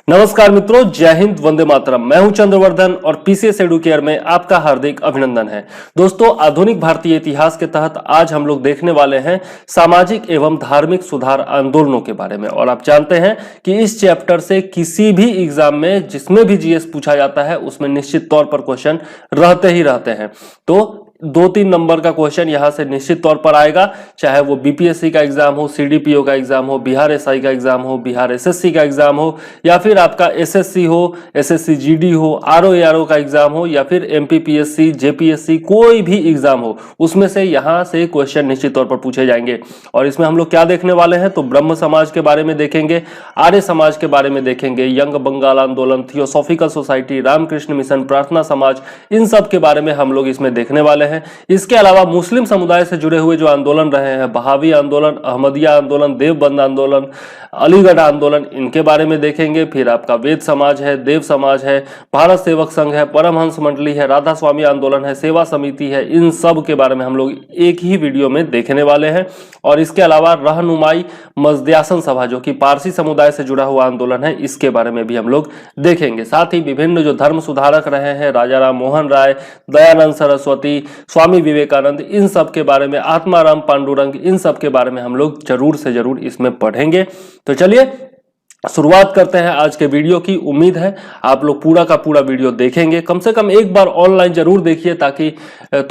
नमस्कार मित्रों, जय हिंद, वंदे मातरम। मैं हूं चंद्रवर्धन और पीसीएस एडुकेयर में आपका हार्दिक अभिनंदन है। दोस्तों, आधुनिक भारतीय इतिहास के तहत आज हम लोग देखने वाले हैं सामाजिक एवं धार्मिक सुधार आंदोलनों के बारे में। और आप जानते हैं कि इस चैप्टर से किसी भी एग्जाम में जिसमें भी जीएस पूछा जाता है उसमें निश्चित तौर पर क्वेश्चन रहते ही रहते हैं। तो 2-3 नंबर का क्वेश्चन यहां से निश्चित तौर पर आएगा, चाहे वो बीपीएससी का एग्जाम हो, सीडीपीओ का एग्जाम हो, बिहार एसआई का एग्जाम हो, बिहार एसएससी का एग्जाम हो, या फिर आपका एसएससी हो, एसएससी जीडी हो, आरओ का एग्जाम हो, या फिर एमपीपीएससी, जेपीएससी, कोई भी एग्जाम हो, उसमें से यहां से क्वेश्चन निश्चित तौर पर पूछे जाएंगे। और इसमें हम लोग क्या देखने वाले हैं, तो ब्रह्म समाज के बारे में देखेंगे, आर्य समाज के बारे में देखेंगे, यंग बंगाल आंदोलन, थियोसॉफिकल सोसाइटी, रामकृष्ण मिशन, प्रार्थना समाज, इन सब के बारे में हम लोग इसमें देखने वाले हैं। इसके अलावा मुस्लिम समुदाय से जुड़े हुए जो आंदोलन रहे हैं, बहावी आंदोलन, अहमदिया आंदोलन, देवबंद आंदोलन, अलीगढ़ आंदोलन, इनके बारे में देखेंगे। फिर आपका वेद समाज है, देव समाज है, भारत सेवक संघ है, परमहंस मंडली है, राधा स्वामी आंदोलन है, सेवा समिति है, इन सब के बारे में हम लोग एक ही वीडियो में देखने वाले हैं। और इसके अलावा रहनुमाई मजद्यासन सभा, जो कि पारसी समुदाय से जुड़ा हुआ आंदोलन है, इसके बारे में भी हम लोग देखेंगे। साथ ही विभिन्न जो धर्म सुधारक रहे हैं, राजा राम मोहन राय, दयानंद सरस्वती, स्वामी विवेकानंद, इन सब के बारे में, आत्माराम पांडुरंग, इन सब के बारे में हम लोग जरूर से जरूर इसमें पढ़ेंगे। तो चलिए शुरुआत करते हैं आज के वीडियो की। उम्मीद है आप लोग पूरा का पूरा वीडियो देखेंगे, कम से कम एक बार ऑनलाइन जरूर देखिए, ताकि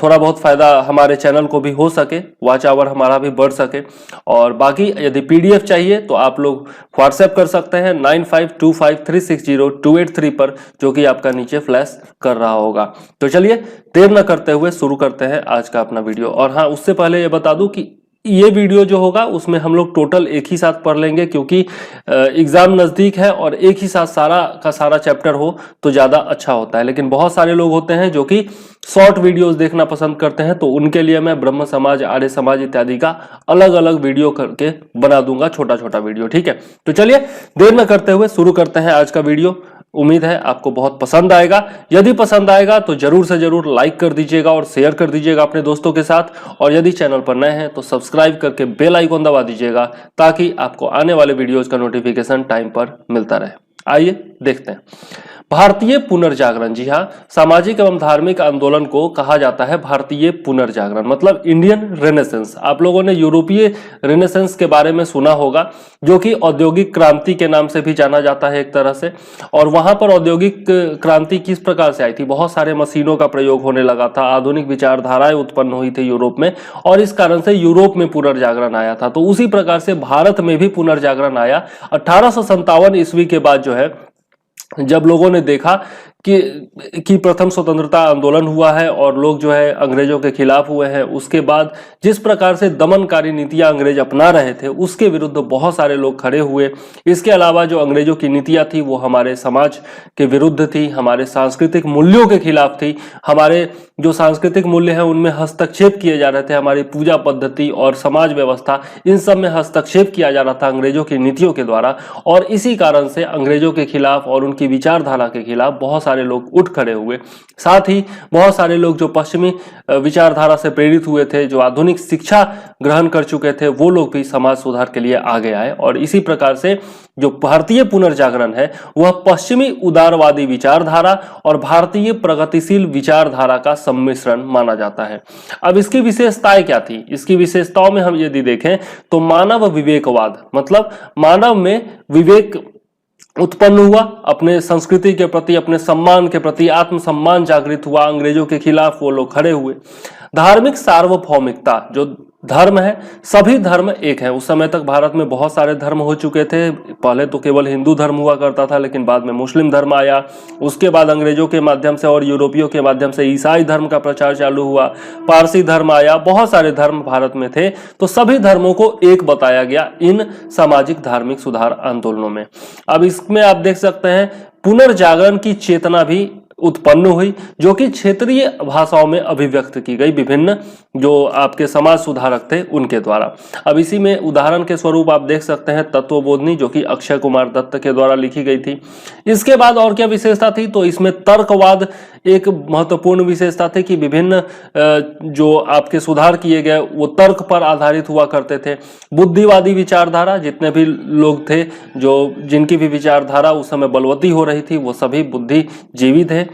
थोड़ा बहुत फायदा हमारे चैनल को भी हो सके, वॉच आवर हमारा भी बढ़ सके। और बाकी यदि पीडीएफ चाहिए तो आप लोग व्हाट्सएप कर सकते हैं 9525360283 पर, जो कि आपका नीचे फ्लैश कर रहा होगा। तो चलिए देर न करते हुए शुरू करते हैं आज का अपना वीडियो। और हाँ, उससे पहले ये बता दूं कि ये वीडियो जो होगा उसमें हम लोग टोटल एक ही साथ पढ़ लेंगे, क्योंकि एग्जाम नजदीक है और एक ही साथ सारा का सारा चैप्टर हो तो ज्यादा अच्छा होता है। लेकिन बहुत सारे लोग होते हैं जो कि शॉर्ट वीडियोस देखना पसंद करते हैं, तो उनके लिए मैं ब्रह्म समाज, आर्य समाज इत्यादि का अलग अलग वीडियो करके बना दूंगा, छोटा छोटा वीडियो। ठीक है, तो चलिए देर न करते हुए शुरू करते हैं आज का वीडियो। उम्मीद है आपको बहुत पसंद आएगा। यदि पसंद आएगा तो जरूर से जरूर लाइक कर दीजिएगा और शेयर कर दीजिएगा अपने दोस्तों के साथ। और यदि चैनल पर नए हैं तो सब्सक्राइब करके बेल आइकन दबा दीजिएगा, ताकि आपको आने वाले वीडियोस का नोटिफिकेशन टाइम पर मिलता रहे। आइए देखते हैं भारतीय पुनर्जागरण। जी हाँ, सामाजिक एवं धार्मिक आंदोलन को कहा जाता है भारतीय पुनर्जागरण, मतलब इंडियन रेनेसेंस। आप लोगों ने यूरोपीय रेनेसेंस के बारे में सुना होगा, जो कि औद्योगिक क्रांति के नाम से भी जाना जाता है एक तरह से। और वहां पर औद्योगिक क्रांति किस प्रकार से आई थी, बहुत सारे मशीनों का प्रयोग होने लगा था, आधुनिक विचारधाराएं उत्पन्न हुई थी यूरोप में, और इस कारण से यूरोप में पुनर्जागरण आया था। तो उसी प्रकार से भारत में भी पुनर्जागरण आया 1857 ईस्वी के बाद, जो है जब लोगों ने देखा कि प्रथम स्वतंत्रता आंदोलन हुआ है और लोग जो है अंग्रेजों के खिलाफ हुए हैं। उसके बाद जिस प्रकार से दमनकारी नीतियां अंग्रेज अपना रहे थे, उसके विरुद्ध बहुत सारे लोग खड़े हुए। इसके अलावा जो अंग्रेजों की नीतियां थी वो हमारे समाज के विरुद्ध थी, हमारे सांस्कृतिक मूल्यों के खिलाफ थी। हमारे जो सांस्कृतिक मूल्य हैं उनमें हस्तक्षेप किए जा रहे थे, हमारी पूजा पद्धति और समाज व्यवस्था, इन सब में हस्तक्षेप किया जा रहा था अंग्रेजों की नीतियों के द्वारा। और इसी कारण से अंग्रेजों के खिलाफ और उनकी विचारधारा के खिलाफ बहुत सारे लोग उठ खड़े हुए। साथ ही बहुत सारे लोग जो पश्चिमी विचारधारा से प्रेरित हुए थे, जो आधुनिक शिक्षा ग्रहण कर चुके थे, वो लोग भी समाज सुधार के लिए आगे आए। और इसी प्रकार से जो भारतीय पुनर्जागरण है वह पश्चिमी उदारवादी विचारधारा और भारतीय प्रगतिशील विचारधारा का सम्मिश्रण माना जाता है। अब इसकी विशेषताएं क्या थी, इसकी विशेषताओं में हम यदि देखें तो मानव विवेकवाद, मतलब मानव में विवेक उत्पन्न हुआ, अपने संस्कृति के प्रति, अपने सम्मान के प्रति आत्मसम्मान जागृत हुआ, अंग्रेजों के खिलाफ वो लोग खड़े हुए। धार्मिक सार्वभौमिकता, जो धर्म है, सभी धर्म एक है। उस समय तक भारत में बहुत सारे धर्म हो चुके थे। पहले तो केवल हिंदू धर्म हुआ करता था, लेकिन बाद में मुस्लिम धर्म आया। उसके बाद अंग्रेजों के माध्यम से और यूरोपियों के माध्यम से ईसाई धर्म का प्रचार चालू हुआ, पारसी धर्म आया, बहुत सारे धर्म भारत में थे। तो सभी धर्मों को एक बताया गया इन सामाजिक धार्मिक सुधार आंदोलनों में। अब इसमें आप देख सकते हैं पुनर्जागरण की चेतना भी उत्पन्न हुई, जो कि क्षेत्रीय भाषाओं में अभिव्यक्त की गई विभिन्न जो आपके समाज सुधारक थे उनके द्वारा। अब इसी में उदाहरण के स्वरूप आप देख सकते हैं तत्वबोधिनी, जो कि अक्षय कुमार दत्त के द्वारा लिखी गई थी। इसके बाद और क्या विशेषता थी, तो इसमें तर्कवाद एक महत्वपूर्ण विशेषता थी कि विभिन्न जो आपके सुधार किए गए वो तर्क पर आधारित हुआ करते थे। बुद्धिवादी विचारधारा, जितने भी लोग थे जो जिनकी भी विचारधारा उस समय बलवती हो रही थी वो सभी बुद्धिजीवी थे।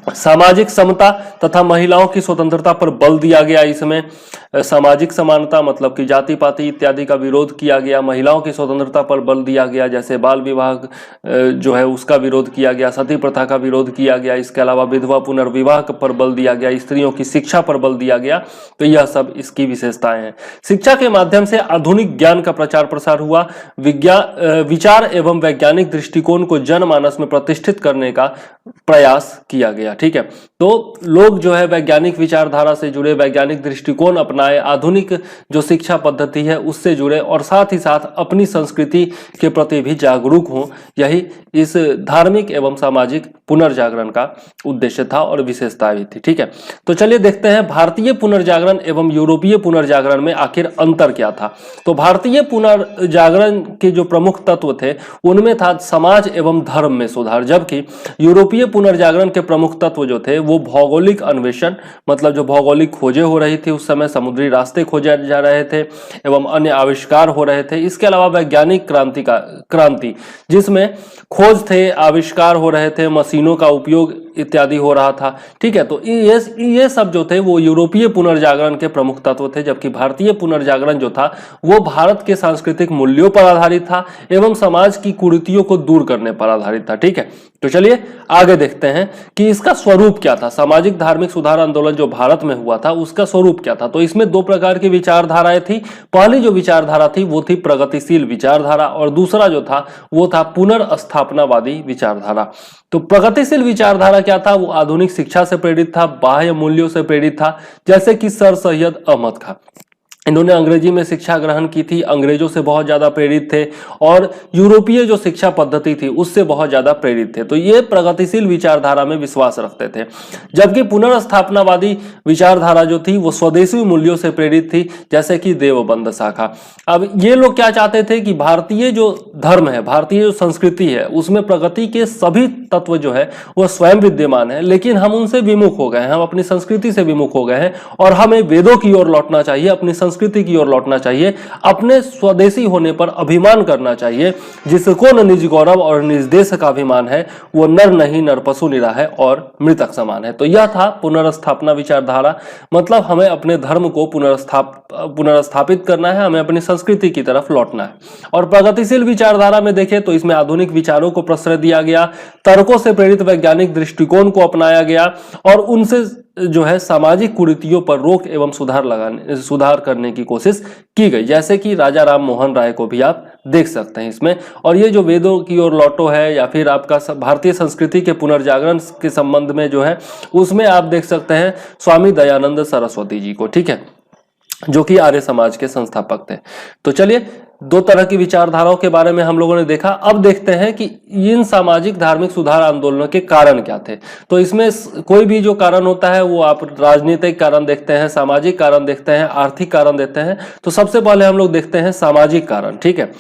सामाजिक समता तथा महिलाओं की स्वतंत्रता पर बल दिया गया। इसमें सामाजिक समानता मतलब कि जाति पाति इत्यादि का विरोध किया गया, महिलाओं की स्वतंत्रता पर बल दिया गया, जैसे बाल विवाह जो है उसका विरोध किया गया, सती प्रथा का विरोध किया गया, इसके अलावा विधवा पुनर्विवाह पर बल दिया गया, स्त्रियों की शिक्षा पर बल दिया गया। तो यह सब इसकी विशेषताएं हैं। शिक्षा के माध्यम से आधुनिक ज्ञान का प्रचार प्रसार हुआ, विचार एवं वैज्ञानिक दृष्टिकोण को जनमानस में प्रतिष्ठित करने का प्रयास किया गया। ठीक है, तो लोग जो है वैज्ञानिक विचारधारा से जुड़े, वैज्ञानिक दृष्टिकोण अपनाए, आधुनिक जो शिक्षा पद्धति है उससे जुड़े और साथ ही साथ अपनी संस्कृति के प्रति भी जागरूक हों। यही इस धार्मिक एवं सामाजिक पुनर्जागरण का उद्देश्य था और विशेषता भी थी। ठीक है, तो चलिए देखते हैं भारतीय पुनर्जागरण एवं यूरोपीय पुनर्जागरण में आखिर अंतर क्या था। तो भारतीय पुनर्जागरण के जो प्रमुख तत्व थे उनमें था समाज एवं धर्म में सुधार, जबकि यूरोपीय पुनर्जागरण के प्रमुख तत्व जो थे वो भौगोलिक अन्वेषण, मतलब जो भौगोलिक खोजें हो रही थी उस समय, समुद्री रास्ते खोजे जा रहे थे एवं अन्य आविष्कार हो रहे थे। इसके अलावा वैज्ञानिक क्रांति जिसमें खोज थे, आविष्कार हो रहे थे, मशीनों का उपयोग इत्यादि हो रहा था। ठीक है, तो ये सब जो थे वो यूरोपीय पुनर्जागरण के प्रमुख तत्व थे, जबकि भारतीय पुनर्जागरण जो था वो भारत के सांस्कृतिक मूल्यों पर आधारित था एवं समाज की कुरीतियों को दूर करने पर आधारित था। ठीक है, तो चलिए आगे देखते हैं कि इसका स्वरूप क्या था। सामाजिक धार्मिक सुधार आंदोलन जो भारत में हुआ था उसका स्वरूप क्या था। तो इसमें दो प्रकार की विचारधाराएं थी। पहली जो विचारधारा थी वो थी प्रगतिशील विचारधारा और दूसरा जो था वो था पुनर्स्थापनावादी विचारधारा। तो प्रगतिशील विचारधारा क्या था, वो आधुनिक शिक्षा से प्रेरित था, बाह्य मूल्यों से प्रेरित था, जैसे कि सर सैयद अहमद खां, इन्होंने अंग्रेजी में शिक्षा ग्रहण की थी, अंग्रेजों से बहुत ज्यादा प्रेरित थे और यूरोपीय जो शिक्षा पद्धति थी उससे बहुत ज्यादा प्रेरित थे। तो ये प्रगतिशील विचारधारा में विश्वास रखते थे, जबकि पुनर्स्थापनावादी विचारधारा जो थी वो स्वदेशी मूल्यों से प्रेरित थी, जैसे कि देवबंद शाखा। अब ये लोग क्या चाहते थे कि भारतीय जो धर्म है, भारतीय जो संस्कृति है उसमें प्रगति के सभी तत्व जो है वो स्वयं विद्यमान है, लेकिन हम उनसे विमुख हो गए हैं, हम अपनी संस्कृति से विमुख हो गए हैं और हमें वेदों की ओर लौटना चाहिए, अपनी संस्कृति की ओर लौटना चाहिए, अपने स्वदेशी होने पर अभिमान करना चाहिए। जिसको न निज गौरव और निज देश का अभिमान है वो नर नहीं नर पशु निरा है और मृतक समान है। तो यह था पुनर्स्थापना विचारधारा, मतलब हमें अपने धर्म को पुनर्स्थापित करना है, हमें अपनी संस्कृति की तरफ लौटना है। और प्रगतिशील विचारधारा में देखें तो इसमें आधुनिक विचारों को प्रश्रय दिया गया, तर्कों से प्रेरित वैज्ञानिक दृष्टिकोण को अपनाया गया और उनसे जो है सामाजिक कुरीतियों पर रोक एवं सुधार करने की कोशिश की गई, जैसे कि राजा राम मोहन राय को भी आप देख सकते हैं इसमें। और ये जो वेदों की ओर लौटो है या फिर आपका भारतीय संस्कृति के पुनर्जागरण के संबंध में जो है उसमें आप देख सकते हैं स्वामी दयानंद सरस्वती जी को, ठीक है, जो कि आर्य समाज के संस्थापक थे। तो चलिए दो तरह की विचारधाराओं के बारे में हम लोगों ने देखा। अब देखते हैं कि इन सामाजिक धार्मिक सुधार आंदोलनों के कारण क्या थे। तो इसमें कोई भी जो कारण होता है वो आप राजनीतिक कारण देखते हैं, सामाजिक कारण देखते हैं, आर्थिक कारण देखते हैं। तो सबसे पहले हम लोग देखते हैं सामाजिक कारण। ठीक है,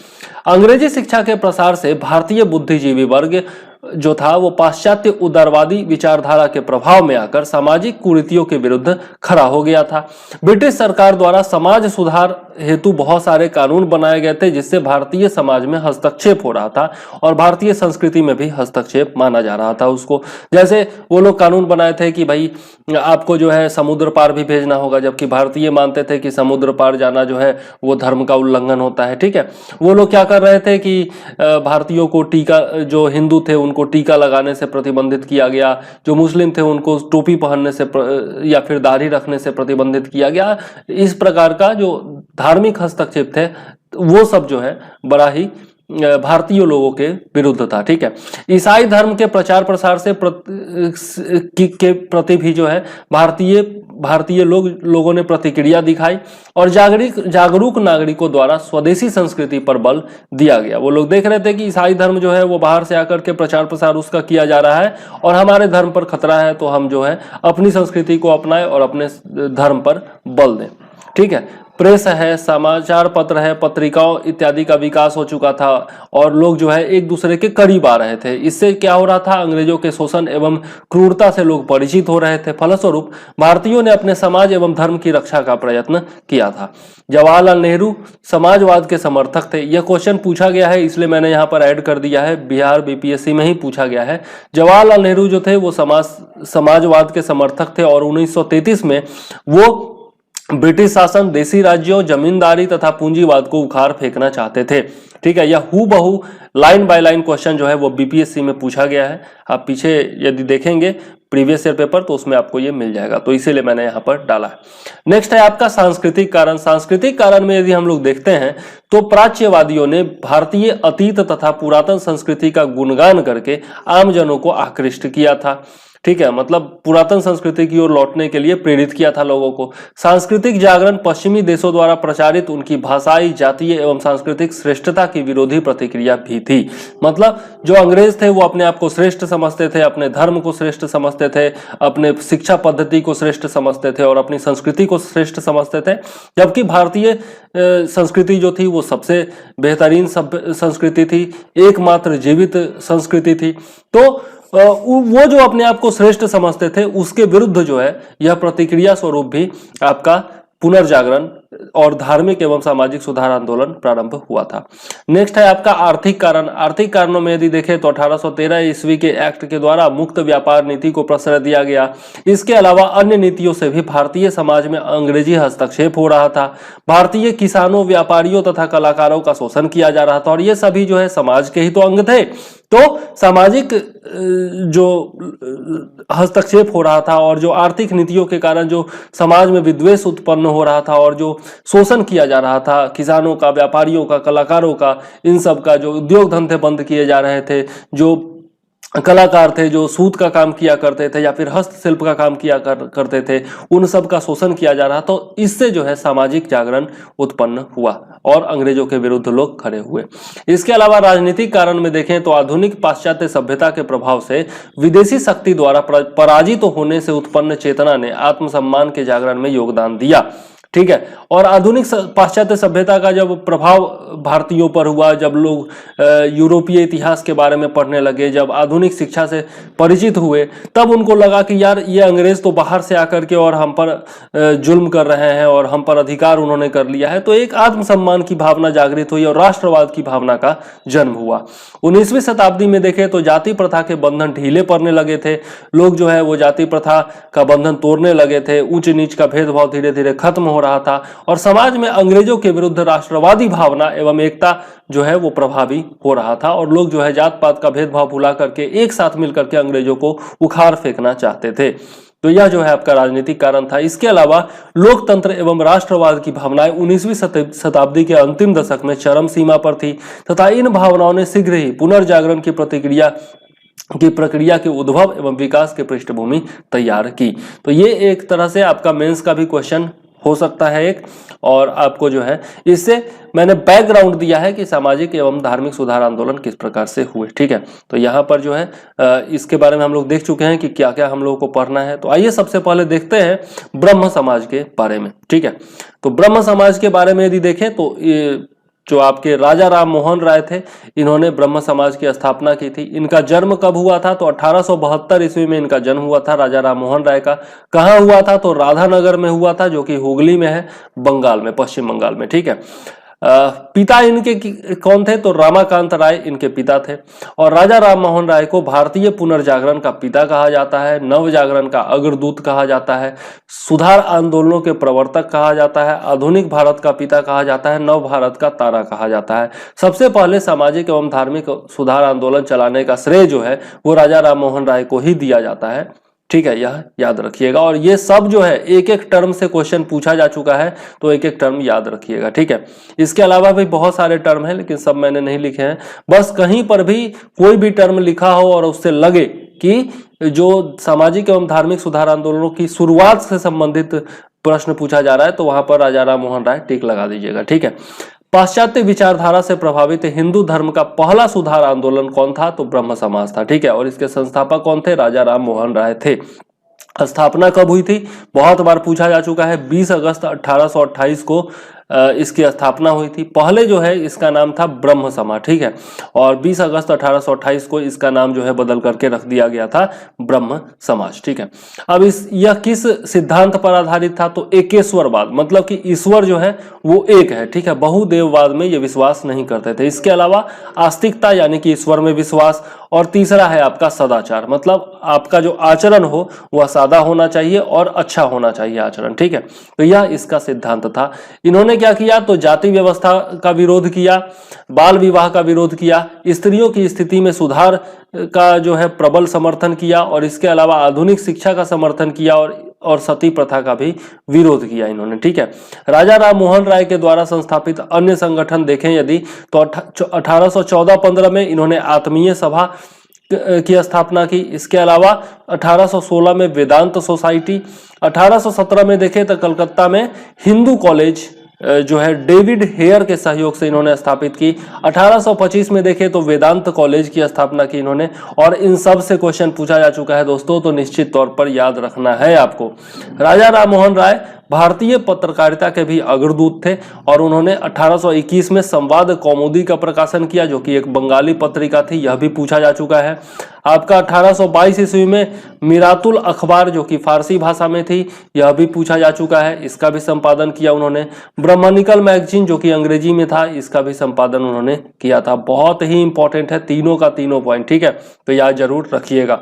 अंग्रेजी शिक्षा के प्रसार से भारतीय बुद्धिजीवी वर्ग जो था वो पाश्चात्य उदारवादी विचारधारा के प्रभाव में आकर सामाजिक कुरीतियों के विरुद्ध खड़ा हो गया था। ब्रिटिश सरकार द्वारा समाज सुधार हेतु बहुत सारे कानून बनाए गए थे, जिससे भारतीय समाज में हस्तक्षेप हो रहा था और भारतीय संस्कृति में भी हस्तक्षेप माना जा रहा था उसको। जैसे वो लोग कानून बनाए थे कि भाई आपको जो है समुद्र पार भी भेजना होगा, जबकि भारतीय मानते थे कि समुद्र पार जाना जो है वो धर्म का उल्लंघन होता है। ठीक है, वो लोग क्या कर रहे थे कि भारतीयों को टीका, जो हिंदू थे उनको टीका लगाने से प्रतिबंधित किया गया, जो मुस्लिम थे उनको टोपी पहनने से या फिर दाढ़ी रखने से प्रतिबंधित किया गया। इस प्रकार का जो धार्मिक हस्तक्षेप थे वो सब जो है बड़ा ही भारतीय लोगों के विरुद्ध था। ठीक है, ईसाई धर्म के प्रचार प्रसार से के प्रति भी जो है भारतीय लोगों ने प्रतिक्रिया दिखाई और जागरूक नागरिकों द्वारा स्वदेशी संस्कृति पर बल दिया गया। वो लोग देख रहे थे कि ईसाई धर्म जो है वो बाहर से आकर के प्रचार प्रसार उसका किया जा रहा है और हमारे धर्म पर खतरा है, तो हम जो है अपनी संस्कृति को अपनाएं और अपने धर्म पर बल दें। ठीक है, प्रेस है, समाचार पत्र है, पत्रिकाओं इत्यादि का विकास हो चुका था और लोग जो है एक दूसरे के करीब आ रहे थे। इससे क्या हो रहा था, अंग्रेजों के शोषण एवं क्रूरता से लोग परिचित हो रहे थे। फलस्वरूप भारतीयों ने अपने समाज एवं धर्म की रक्षा का प्रयत्न किया था। जवाहरलाल नेहरू समाजवाद के समर्थक थे। यह क्वेश्चन पूछा गया है, इसलिए मैंने यहाँ पर ऐड कर दिया है, बिहार बीपीएससी में ही पूछा गया है। जवाहरलाल नेहरू जो थे वो समाजवाद के समर्थक थे और 1933 में वो ब्रिटिश शासन, देसी राज्यों, जमींदारी तथा पूंजीवाद को उखाड़ फेंकना चाहते थे। ठीक है, यह हूबहू लाइन बाय लाइन क्वेश्चन जो है वो बीपीएससी में पूछा गया है। आप पीछे यदि देखेंगे प्रीवियस ईयर पेपर तो उसमें आपको ये मिल जाएगा, तो इसीलिए मैंने यहाँ पर डाला है। नेक्स्ट है आपका सांस्कृतिक कारण। सांस्कृतिक कारण में यदि हम लोग देखते हैं तो प्राच्यवादियों ने भारतीय अतीत तथा पुरातन संस्कृति का गुणगान करके आमजनों को आकृष्ट किया था। ठीक है, मतलब पुरातन संस्कृति की ओर लौटने के लिए प्रेरित किया था लोगों को। सांस्कृतिक जागरण पश्चिमी देशों द्वारा प्रचारित उनकी भाषाई, जातीय एवं सांस्कृतिक श्रेष्ठता की विरोधी प्रतिक्रिया भी थी। मतलब जो अंग्रेज थे वो अपने आप को श्रेष्ठ समझते थे, अपने धर्म को श्रेष्ठ समझते थे, अपने शिक्षा पद्धति को श्रेष्ठ समझते थे और अपनी संस्कृति को श्रेष्ठ समझते थे, जबकि भारतीय संस्कृति जो थी वो सबसे बेहतरीन संस्कृति थी, एकमात्र जीवित संस्कृति थी। तो वो जो अपने आप को श्रेष्ठ समझते थे उसके विरुद्ध जो है यह प्रतिक्रिया स्वरूप भी आपका पुनर्जागरण और धार्मिक एवं सामाजिक सुधार आंदोलन प्रारंभ हुआ था। नेक्स्ट है आपका आर्थिक कारण। आर्थिक कारणों में यदि देखें तो 1813 ईस्वी के एक्ट के द्वारा मुक्त व्यापार नीति को प्रश्रय दिया गया। इसके अलावा अन्य नीतियों से भी भारतीय समाज में अंग्रेजी हस्तक्षेप हो रहा था। भारतीय किसानों, व्यापारियों तथा कलाकारों का शोषण किया जा रहा था और ये सभी जो है समाज के ही तो अंग थे। तो सामाजिक जो हस्तक्षेप हो रहा था और जो आर्थिक नीतियों के कारण जो समाज में विद्वेष उत्पन्न हो रहा था और जो शोषण किया जा रहा था किसानों का, व्यापारियों का, कलाकारों का, इन सब का, जो उद्योग धंधे बंद किए जा रहे थे, जो कलाकार थे जो सूत का काम किया करते थे या फिर हस्तशिल्प का काम किया करते थे, उन सब का शोषण किया जा रहा। तो इससे जो है सामाजिक जागरण उत्पन्न हुआ और अंग्रेजों के विरुद्ध लोग खड़े हुए। इसके अलावा राजनीतिक कारण में देखें तो आधुनिक पाश्चात्य सभ्यता के प्रभाव से विदेशी शक्ति द्वारा पराजित होने से उत्पन्न चेतना ने आत्मसम्मान के जागरण में योगदान दिया। ठीक है, और आधुनिक पाश्चात्य सभ्यता का जब प्रभाव भारतीयों पर हुआ, जब लोग यूरोपीय इतिहास के बारे में पढ़ने लगे, जब आधुनिक शिक्षा से परिचित हुए, तब उनको लगा कि यार ये अंग्रेज तो बाहर से आकर के और हम पर जुल्म कर रहे हैं और हम पर अधिकार उन्होंने कर लिया है। तो एक आत्मसम्मान की भावना जागृत हुई और राष्ट्रवाद की भावना का जन्म हुआ। 19वीं शताब्दी में देखें तो जाति प्रथा के बंधन ढीले पड़ने लगे थे। लोग जो है वो जाति प्रथा का बंधन तोड़ने लगे थे। ऊंच नीच का भेदभाव धीरे धीरे खत्म हो रहा था और समाज में अंग्रेजों के विरुद्ध राष्ट्रवादी भावना एवं एकता जो है वो प्रभावी हो रहा था और लोग जो है जात पात का भेदभाव भुला करके एक साथ मिलकर के अंग्रेजों को उखाड़ फेंकना चाहते थे। तो यह जो है आपका राजनीतिक कारण था। इसके अलावा लोकतंत्र एवं राष्ट्रवाद की भावनाएं 19वीं शताब्दी के अंतिम दशक में चरम सीमा पर थी तथा इन भावनाओं ने शीघ्र ही पुनर्जागरण की प्रक्रिया के उद्भव एवं विकास के पृष्ठभूमि तैयार की। तो ये एक तरह से आपका मेंस का भी क्वेश्चन हो सकता है एक, और आपको जो है इससे मैंने बैकग्राउंड दिया है कि सामाजिक एवं धार्मिक सुधार आंदोलन किस प्रकार से हुए। ठीक है, तो यहाँ पर जो है इसके बारे में हम लोग देख चुके हैं कि क्या क्या हम लोगों को पढ़ना है। तो आइए सबसे पहले देखते हैं ब्रह्म समाज के बारे में। ठीक है, तो ब्रह्म समाज के बारे में यदि देखें तो जो आपके राजा राम मोहन राय थे, इन्होंने ब्रह्म समाज की स्थापना की थी। इनका जन्म कब हुआ था तो 1872 ईस्वी में इनका जन्म हुआ था राजा राम मोहन राय का। कहाँ हुआ था तो राधानगर में हुआ था, जो कि हुगली में है, बंगाल में, पश्चिम बंगाल में। ठीक है, पिता इनके कौन थे तो रमाकांत राय इनके पिता थे और राजा राम मोहन राय को भारतीय पुनर्जागरण का पिता कहा जाता है, नव जागरण का अग्रदूत कहा जाता है, सुधार आंदोलनों के प्रवर्तक कहा जाता है, आधुनिक भारत का पिता कहा जाता है, नव भारत का तारा कहा जाता है। सबसे पहले सामाजिक एवं धार्मिक सुधार आंदोलन चलाने का श्रेय जो है वो राजा राम मोहन राय को ही दिया जाता है। ठीक है, यह याद रखिएगा। और ये सब जो है एक एक टर्म से क्वेश्चन पूछा जा चुका है, तो एक एक टर्म याद रखिएगा। ठीक है, इसके अलावा भी बहुत सारे टर्म हैं, लेकिन सब मैंने नहीं लिखे हैं। बस कहीं पर भी कोई भी टर्म लिखा हो और उससे लगे कि जो सामाजिक एवं धार्मिक सुधार आंदोलनों की शुरुआत से संबंधित प्रश्न पूछा जा रहा है, तो वहां पर राजा राम मोहन राय टिक लगा दीजिएगा। ठीक है, पाश्चात्य विचारधारा से प्रभावित हिंदू धर्म का पहला सुधार आंदोलन कौन था? तो ब्रह्म समाज था। ठीक है, और इसके संस्थापक कौन थे? राजा राम मोहन राय थे। स्थापना कब हुई थी? बहुत बार पूछा जा चुका है। 20 अगस्त 1828 को इसकी स्थापना हुई थी। पहले जो है इसका नाम था ब्रह्म समाज। ठीक है, और 20 अगस्त 1828 को इसका नाम जो है बदल करके रख दिया गया था ब्रह्म समाज। ठीक है, अब यह किस सिद्धांत पर आधारित था? तो एकेश्वरवाद, मतलब कि ईश्वर जो है वो एक है। ठीक है, बहुदेववाद में ये विश्वास नहीं करते थे। इसके अलावा आस्तिकता यानी कि ईश्वर में विश्वास, और तीसरा है आपका सदाचार, मतलब आपका जो आचरण हो वह सादा होना चाहिए और अच्छा होना चाहिए आचरण। ठीक है, तो यह इसका सिद्धांत था। इन्होंने क्या किया? तो जाति व्यवस्था का विरोध किया, बाल विवाह का विरोध किया, स्त्रियों की स्थिति में सुधार का जो है प्रबल समर्थन किया, और इसके अलावा आधुनिक शिक्षा का समर्थन किया, और सती प्रथा का भी विरोध किया इन्होंने। ठीक है, राजा राम मोहन राय के द्वारा संस्थापित अन्य संगठन देखें यदि, तो 1814-15 में इन्होंने आत्मीय सभा की स्थापना की। इसके अलावा 1816 में वेदांत सोसाइटी, 1817 में देखें तो कलकत्ता में हिंदू कॉलेज जो है डेविड हेयर के सहयोग से इन्होंने स्थापित की। 1825 में देखें तो वेदांत कॉलेज की स्थापना की इन्होंने। और इन सब से क्वेश्चन पूछा जा चुका है दोस्तों, तो निश्चित तौर पर याद रखना है आपको। राजा राम मोहन राय भारतीय पत्रकारिता के भी अग्रदूत थे, और उन्होंने 1821 में संवाद कौमुदी का प्रकाशन किया, जो कि एक बंगाली पत्रिका थी। यह भी पूछा जा चुका है आपका। 1822 ईस्वी में मिरातुल अखबार, जो कि फारसी भाषा में थी, यह भी पूछा जा चुका है। इसका भी संपादन किया उन्होंने। ब्रह्मनिकल मैगजीन, जो कि अंग्रेजी में था, इसका भी संपादन उन्होंने किया था। बहुत ही इंपॉर्टेंट है तीनों का तीनों पॉइंट। ठीक है, तो याद जरूर रखिएगा।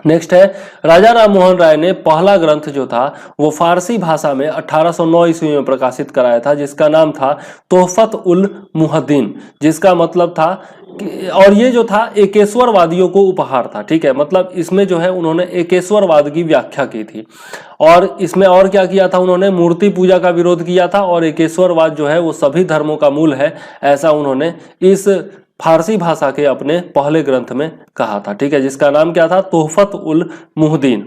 नेक्स्ट है, राजा राम मोहन राय ने पहला ग्रंथ जो था वो फारसी भाषा में 1809 ईस्वी में प्रकाशित कराया था, जिसका नाम था तोहफत उल मुहद्दीन, जिसका मतलब था और ये जो था एकेश्वरवादियों को उपहार था। ठीक है, मतलब इसमें जो है उन्होंने एकेश्वरवाद की व्याख्या की थी, और इसमें और क्या किया था उन्होंने? मूर्ति पूजा का विरोध किया था, और एकेश्वरवाद जो है वो सभी धर्मों का मूल है, ऐसा उन्होंने इस फारसी भाषा के अपने पहले ग्रंथ में कहा था। ठीक है, जिसका नाम क्या था? तोहफत उल मुहद्दीन।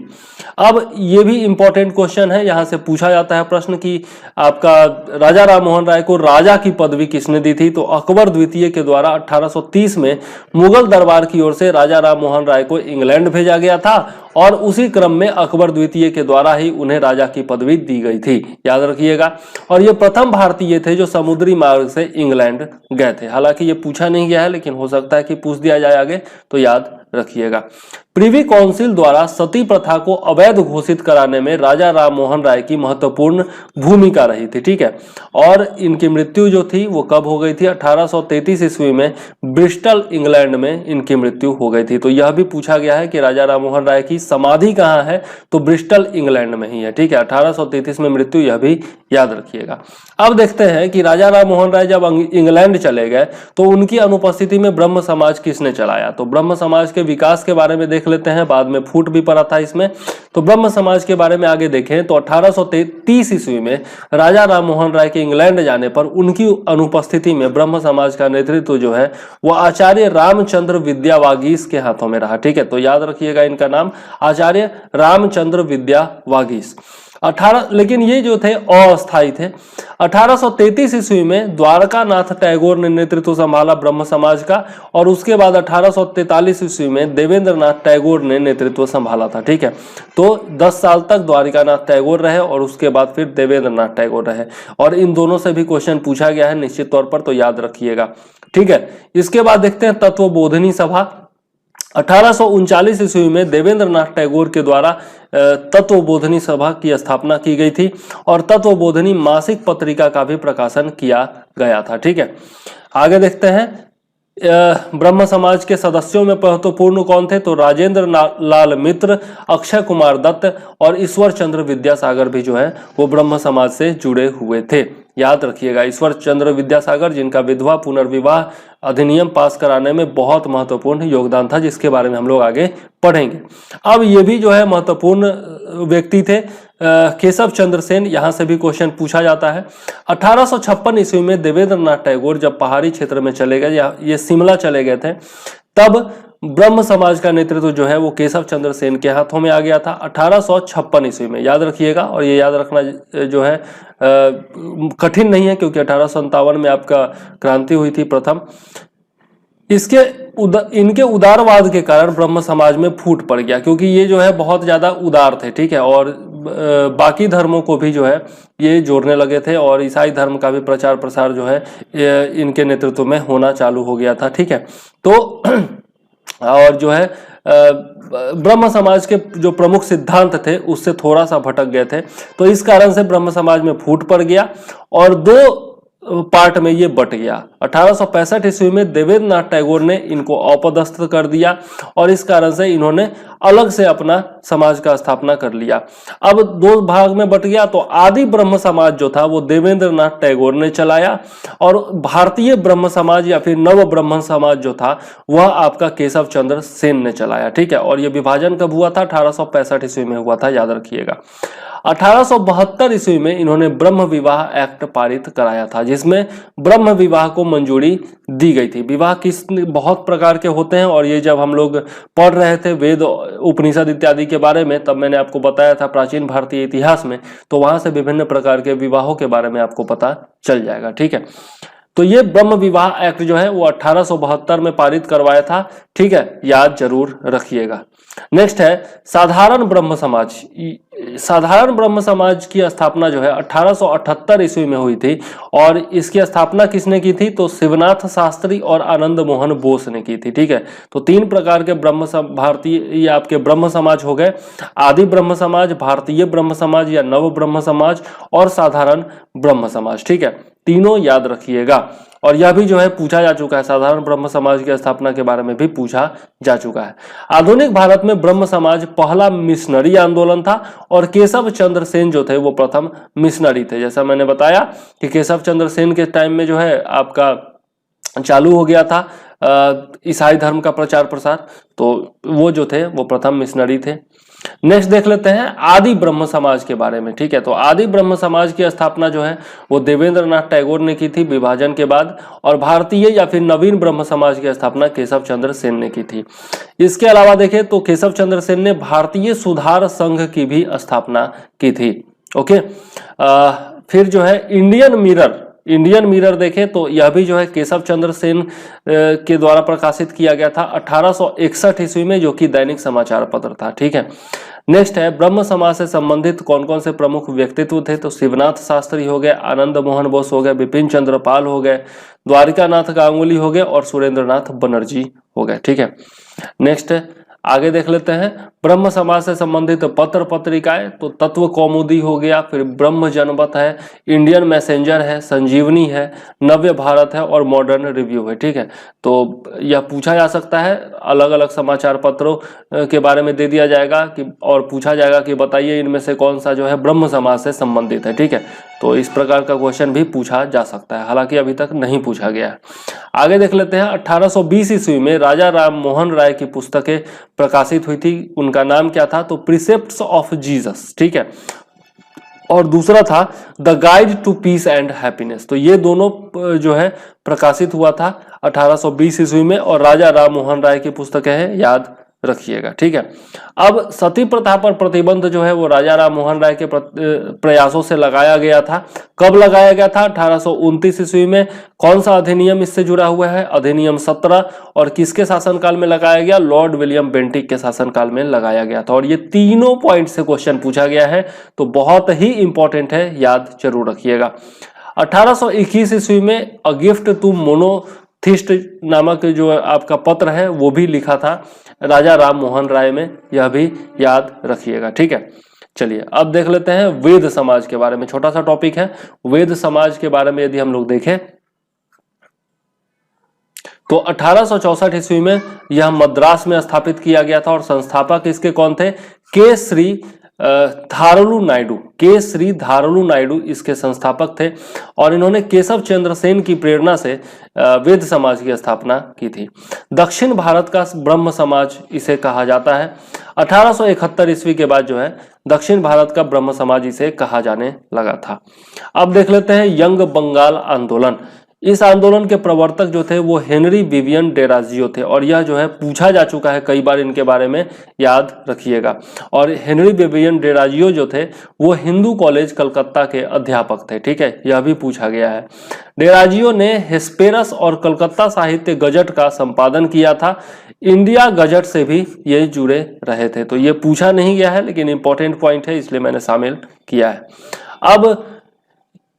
अब ये भी इंपॉर्टेंट क्वेश्चन है, यहां से पूछा जाता है प्रश्न कि आपका राजा राम मोहन राय को राजा की पदवी किसने दी थी? तो अकबर द्वितीय के द्वारा 1830 में मुगल दरबार की ओर से राजा राम मोहन राय को इंग्लैंड भेजा गया था, और उसी क्रम में अकबर द्वितीय के द्वारा ही उन्हें राजा की पदवी दी गई थी, याद रखिएगा। और ये प्रथम भारतीय थे जो समुद्री मार्ग से इंग्लैंड गए थे। हालांकि ये पूछा नहीं गया है, लेकिन हो सकता है कि पूछ दिया जाए आगे, तो याद रखिएगा। प्रिवी काउंसिल द्वारा सती प्रथा को अवैध घोषित कराने में राजा राम मोहन राय की महत्वपूर्ण भूमिका रही थी। ठीक है, और इनकी मृत्यु जो थी वो कब हो गई थी? 1833 ईस्वी में ब्रिस्टल इंग्लैंड में इनकी मृत्यु हो गई थी। तो यह भी पूछा गया है कि राजा राम मोहन राय की समाधि कहाँ है? तो ब्रिस्टल इंग्लैंड में ही है। ठीक है, 1833 में मृत्यु, यह भी याद रखिएगा। अब देखते हैं कि राजा राम मोहन राय जब इंग्लैंड चले गए तो उनकी अनुपस्थिति में ब्रह्म समाज किसने चलाया? तो ब्रह्म समाज के विकास के बारे में देख लेते हैं, बाद में फूट भी पड़ा था इसमें। तो ब्रह्म समाज के बारे में आगे देखें तो 1830 ईस्वी में राजा राम मोहन राय के इंग्लैंड जाने पर उनकी अनुपस्थिति में ब्रह्म समाज का नेतृत्व जो है वो आचार्य रामचंद्र विद्या वागीश के हाथों में रहा। ठीक है, तो याद रखिएगा इनका नाम, आचार्य रामचंद्र विद्या वागीश। लेकिन ये जो थे अस्थायी थे। 1833 ईस्वी में द्वारका नाथ टैगोर ने नेतृत्व संभाला ब्रह्म समाज का, और उसके बाद 1843 ईस्वी में देवेंद्र नाथ टैगोर ने नेतृत्व संभाला था। ठीक है, तो 10 साल तक द्वारका नाथ टैगोर रहे, और उसके बाद फिर देवेंद्र नाथ टैगोर रहे, और इन दोनों से भी क्वेश्चन पूछा गया है निश्चित तौर पर, तो याद रखिएगा। ठीक है, इसके बाद देखते हैं तत्वबोधिनी सभा। 1839 ईस्वी में देवेंद्र नाथ टैगोर के द्वारा तत्वबोधिनी सभा की स्थापना की गई थी, और तत्वबोधिनी मासिक पत्रिका का भी प्रकाशन किया गया था। ठीक है, आगे देखते हैं ब्रह्म समाज के सदस्यों में महत्वपूर्ण कौन थे? तो राजेंद्र लाल मित्र, अक्षय कुमार दत्त और ईश्वर चंद्र विद्यासागर भी जो है वो ब्रह्म समाज से जुड़े हुए थे। याद रखिएगा। ईश्वर चंद्र विद्यासागर, जिनका विधवा पुनर्विवाह अधिनियम पास कराने में बहुत महत्वपूर्ण योगदान था, जिसके बारे में हम लोग आगे पढ़ेंगे। अब ये भी जो है महत्वपूर्ण व्यक्ति थे, केशव चंद्र सेन। यहां से भी क्वेश्चन पूछा जाता है। 1856 ईस्वी में देवेंद्र नाथ टैगोर जब पहाड़ी क्षेत्र में चले गए, ये शिमला चले गए थे, तब ब्रह्म समाज का नेतृत्व जो है वो केशव चंद्र सेन के हाथों में आ गया था 1856 ईस्वी में, याद रखिएगा। और ये याद रखना जो है कठिन नहीं है, क्योंकि 1857 में आपका क्रांति हुई थी प्रथम। इनके उदारवाद के कारण ब्रह्म समाज में फूट पड़ गया, क्योंकि ये जो है बहुत ज्यादा उदार थे, ठीक है, और बाकी धर्मों को भी जो है ये जोड़ने लगे थे, और ईसाई धर्म का भी प्रचार प्रसार जो है इनके नेतृत्व में होना चालू हो गया था, ठीक है। तो और जो है ब्रह्म समाज के जो प्रमुख सिद्धांत थे उससे थोड़ा सा भटक गए थे, तो इस कारण से ब्रह्म समाज में फूट पड़ गया और दो पार्ट में ये बट गया। 1865 ईस्वी में देवेंद्र नाथ टैगोर ने इनको अपदस्थ कर दिया, और इस कारण से इन्होंने अलग से अपना समाज का स्थापना कर लिया। अब दो भाग में बट गया, तो आदि ब्रह्म समाज जो था वो देवेंद्र नाथ टैगोर ने चलाया, और भारतीय ब्रह्म समाज या फिर नव ब्रह्म समाज जो था वह आपका केशव चंद्र सेन ने चलाया, ठीक है। और यह विभाजन कब हुआ था? 1865 ईस्वी में हुआ था, याद रखिएगा। 1872 ईस्वी में इन्होंने ब्रह्म विवाह एक्ट पारित कराया था, जिसमें ब्रह्म विवाह को मंजूरी दी गई थी। विवाह किस बहुत प्रकार के होते हैं, और ये जब हम लोग पढ़ रहे थे वेद उपनिषद इत्यादि के बारे में, तब मैंने आपको बताया था प्राचीन भारतीय इतिहास में, तो वहां से विभिन्न प्रकार के विवाहों के बारे में आपको पता चल जाएगा, ठीक है। तो ये ब्रह्म विवाह एक्ट जो है वो 1872 में पारित करवाया था, ठीक है, याद जरूर रखिएगा। नेक्स्ट है साधारण ब्रह्म समाज। साधारण ब्रह्म समाज की स्थापना जो है 1878 ईस्वी में हुई थी, और इसकी स्थापना किसने की थी? तो शिवनाथ शास्त्री और आनंद मोहन बोस ने की थी, ठीक है। तो तीन प्रकार के भारतीय ये आपके ब्रह्म समाज हो गए, आदि ब्रह्म समाज, भारतीय ब्रह्म समाज या नव ब्रह्म समाज, और साधारण ब्रह्म समाज, ठीक है। तीनों याद रखिएगा। और यह भी जो है पूछा जा चुका है, साधारण ब्रह्म समाज की स्थापना के बारे में भी पूछा जा चुका है। आधुनिक भारत में ब्रह्म समाज पहला मिशनरी आंदोलन था, और केशव चंद्र सेन जो थे वो प्रथम मिशनरी थे। जैसा मैंने बताया कि केशव चंद्र सेन के टाइम में जो है आपका चालू हो गया था ईसाई धर्म का प्रचार प्रसार, तो वो जो थे वो प्रथम मिशनरी थे। नेक्स्ट देख लेते हैं आदि ब्रह्म समाज के बारे में, ठीक है। तो आदि ब्रह्म समाज की स्थापना जो है वो देवेंद्र नाथ टैगोर ने की थी विभाजन के बाद, और भारतीय या फिर नवीन ब्रह्म समाज की स्थापना केशव चंद्र सेन ने की थी। इसके अलावा देखें तो केशव चंद्र सेन ने भारतीय सुधार संघ की भी स्थापना की थी, ओके। फिर जो है इंडियन मिरर देखें तो यह भी जो है केशव चंद्र सेन के द्वारा प्रकाशित किया गया था 1861 ईस्वी में, जो कि दैनिक समाचार पत्र था, ठीक है। नेक्स्ट है ब्रह्म समाज से संबंधित कौन कौन से प्रमुख व्यक्तित्व थे? तो शिवनाथ शास्त्री हो गए, आनंद मोहन बोस हो गए, बिपिन चंद्र पाल हो गए, द्वारिका नाथ गांगुली हो गए, और सुरेंद्र नाथ बनर्जी हो गए, ठीक है। नेक्स्ट आगे देख लेते हैं ब्रह्म समाज से संबंधित पत्र पत्रिकाएं, तो तत्व कौमुदी हो गया, फिर ब्रह्म जनमत है, इंडियन मैसेंजर है, संजीवनी है, नव्य भारत है, और मॉडर्न रिव्यू है, ठीक है। तो यह पूछा जा सकता है, अलग अलग समाचार पत्रों के बारे में दे दिया जाएगा कि, और पूछा जाएगा कि बताइए इनमें से कौन सा जो है ब्रह्म समाज से संबंधित है, ठीक है। तो इस प्रकार का क्वेश्चन भी पूछा जा सकता है, हालांकि अभी तक नहीं पूछा गया है। आगे देख लेते हैं 1820 ईस्वी में राजा राम मोहन राय की पुस्तकें प्रकाशित हुई थी। उनका नाम क्या था? तो प्रिसेप्ट्स ऑफ जीसस, ठीक है, और दूसरा था the guide to peace and happiness. तो ये दोनों जो है प्रकाशित हुआ था 1820 ईस्वी में, और राजा राम मोहन राय की पुस्तकें हैं, याद रखिएगा, ठीक है। अब सती प्रथा पर प्रतिबंध जो है वो राजा राम मोहन राय के प्रयासों से लगाया गया था। कब लगाया गया था? 1829 ईस्वी में। कौन सा अधिनियम इससे जुड़ा हुआ है? अधिनियम 17। और किसके शासनकाल में लगाया गया? लॉर्ड विलियम बेंटिक के शासनकाल में लगाया गया था। और ये तीनों पॉइंट से क्वेश्चन पूछा गया है, तो बहुत ही इंपॉर्टेंट है, याद जरूर रखिएगा। 1821 ईस्वी में अ गिफ्ट टू मोनोथिस्ट नामक जो आपका पत्र है वो भी लिखा था राजा राम मोहन राय में, यह भी याद रखिएगा, ठीक है। चलिए अब देख लेते हैं वेद समाज के बारे में, छोटा सा टॉपिक है। वेद समाज के बारे में यदि हम लोग देखें तो 1864 ईस्वी में यह मद्रास में स्थापित किया गया था, और संस्थापक इसके कौन थे? के श्री धारुलु नायडू, के श्री धारुलु नायडू इसके संस्थापक थे और इन्होंने केशव चंद्र सेन की प्रेरणा से वेद समाज की स्थापना की थी। दक्षिण भारत का ब्रह्म समाज इसे कहा जाता है। 1871 ईस्वी के बाद जो है दक्षिण भारत का ब्रह्म समाज इसे कहा जाने लगा था। अब देख लेते हैं यंग बंगाल आंदोलन। इस आंदोलन के प्रवर्तक जो थे वो हेनरी विवियन डेराजियो थे और यह जो है पूछा जा चुका है कई बार, इनके बारे में याद रखिएगा। और हेनरी विवियन डेराजियो जो थे वो हिंदू कॉलेज कलकत्ता के अध्यापक थे, ठीक है, यह भी पूछा गया है। डेराजियो ने हेस्पेरस और कलकत्ता साहित्य गजट का संपादन किया था। इंडिया गजट से भी ये जुड़े रहे थे, तो ये पूछा नहीं गया है लेकिन इंपॉर्टेंट पॉइंट है इसलिए मैंने शामिल किया है। अब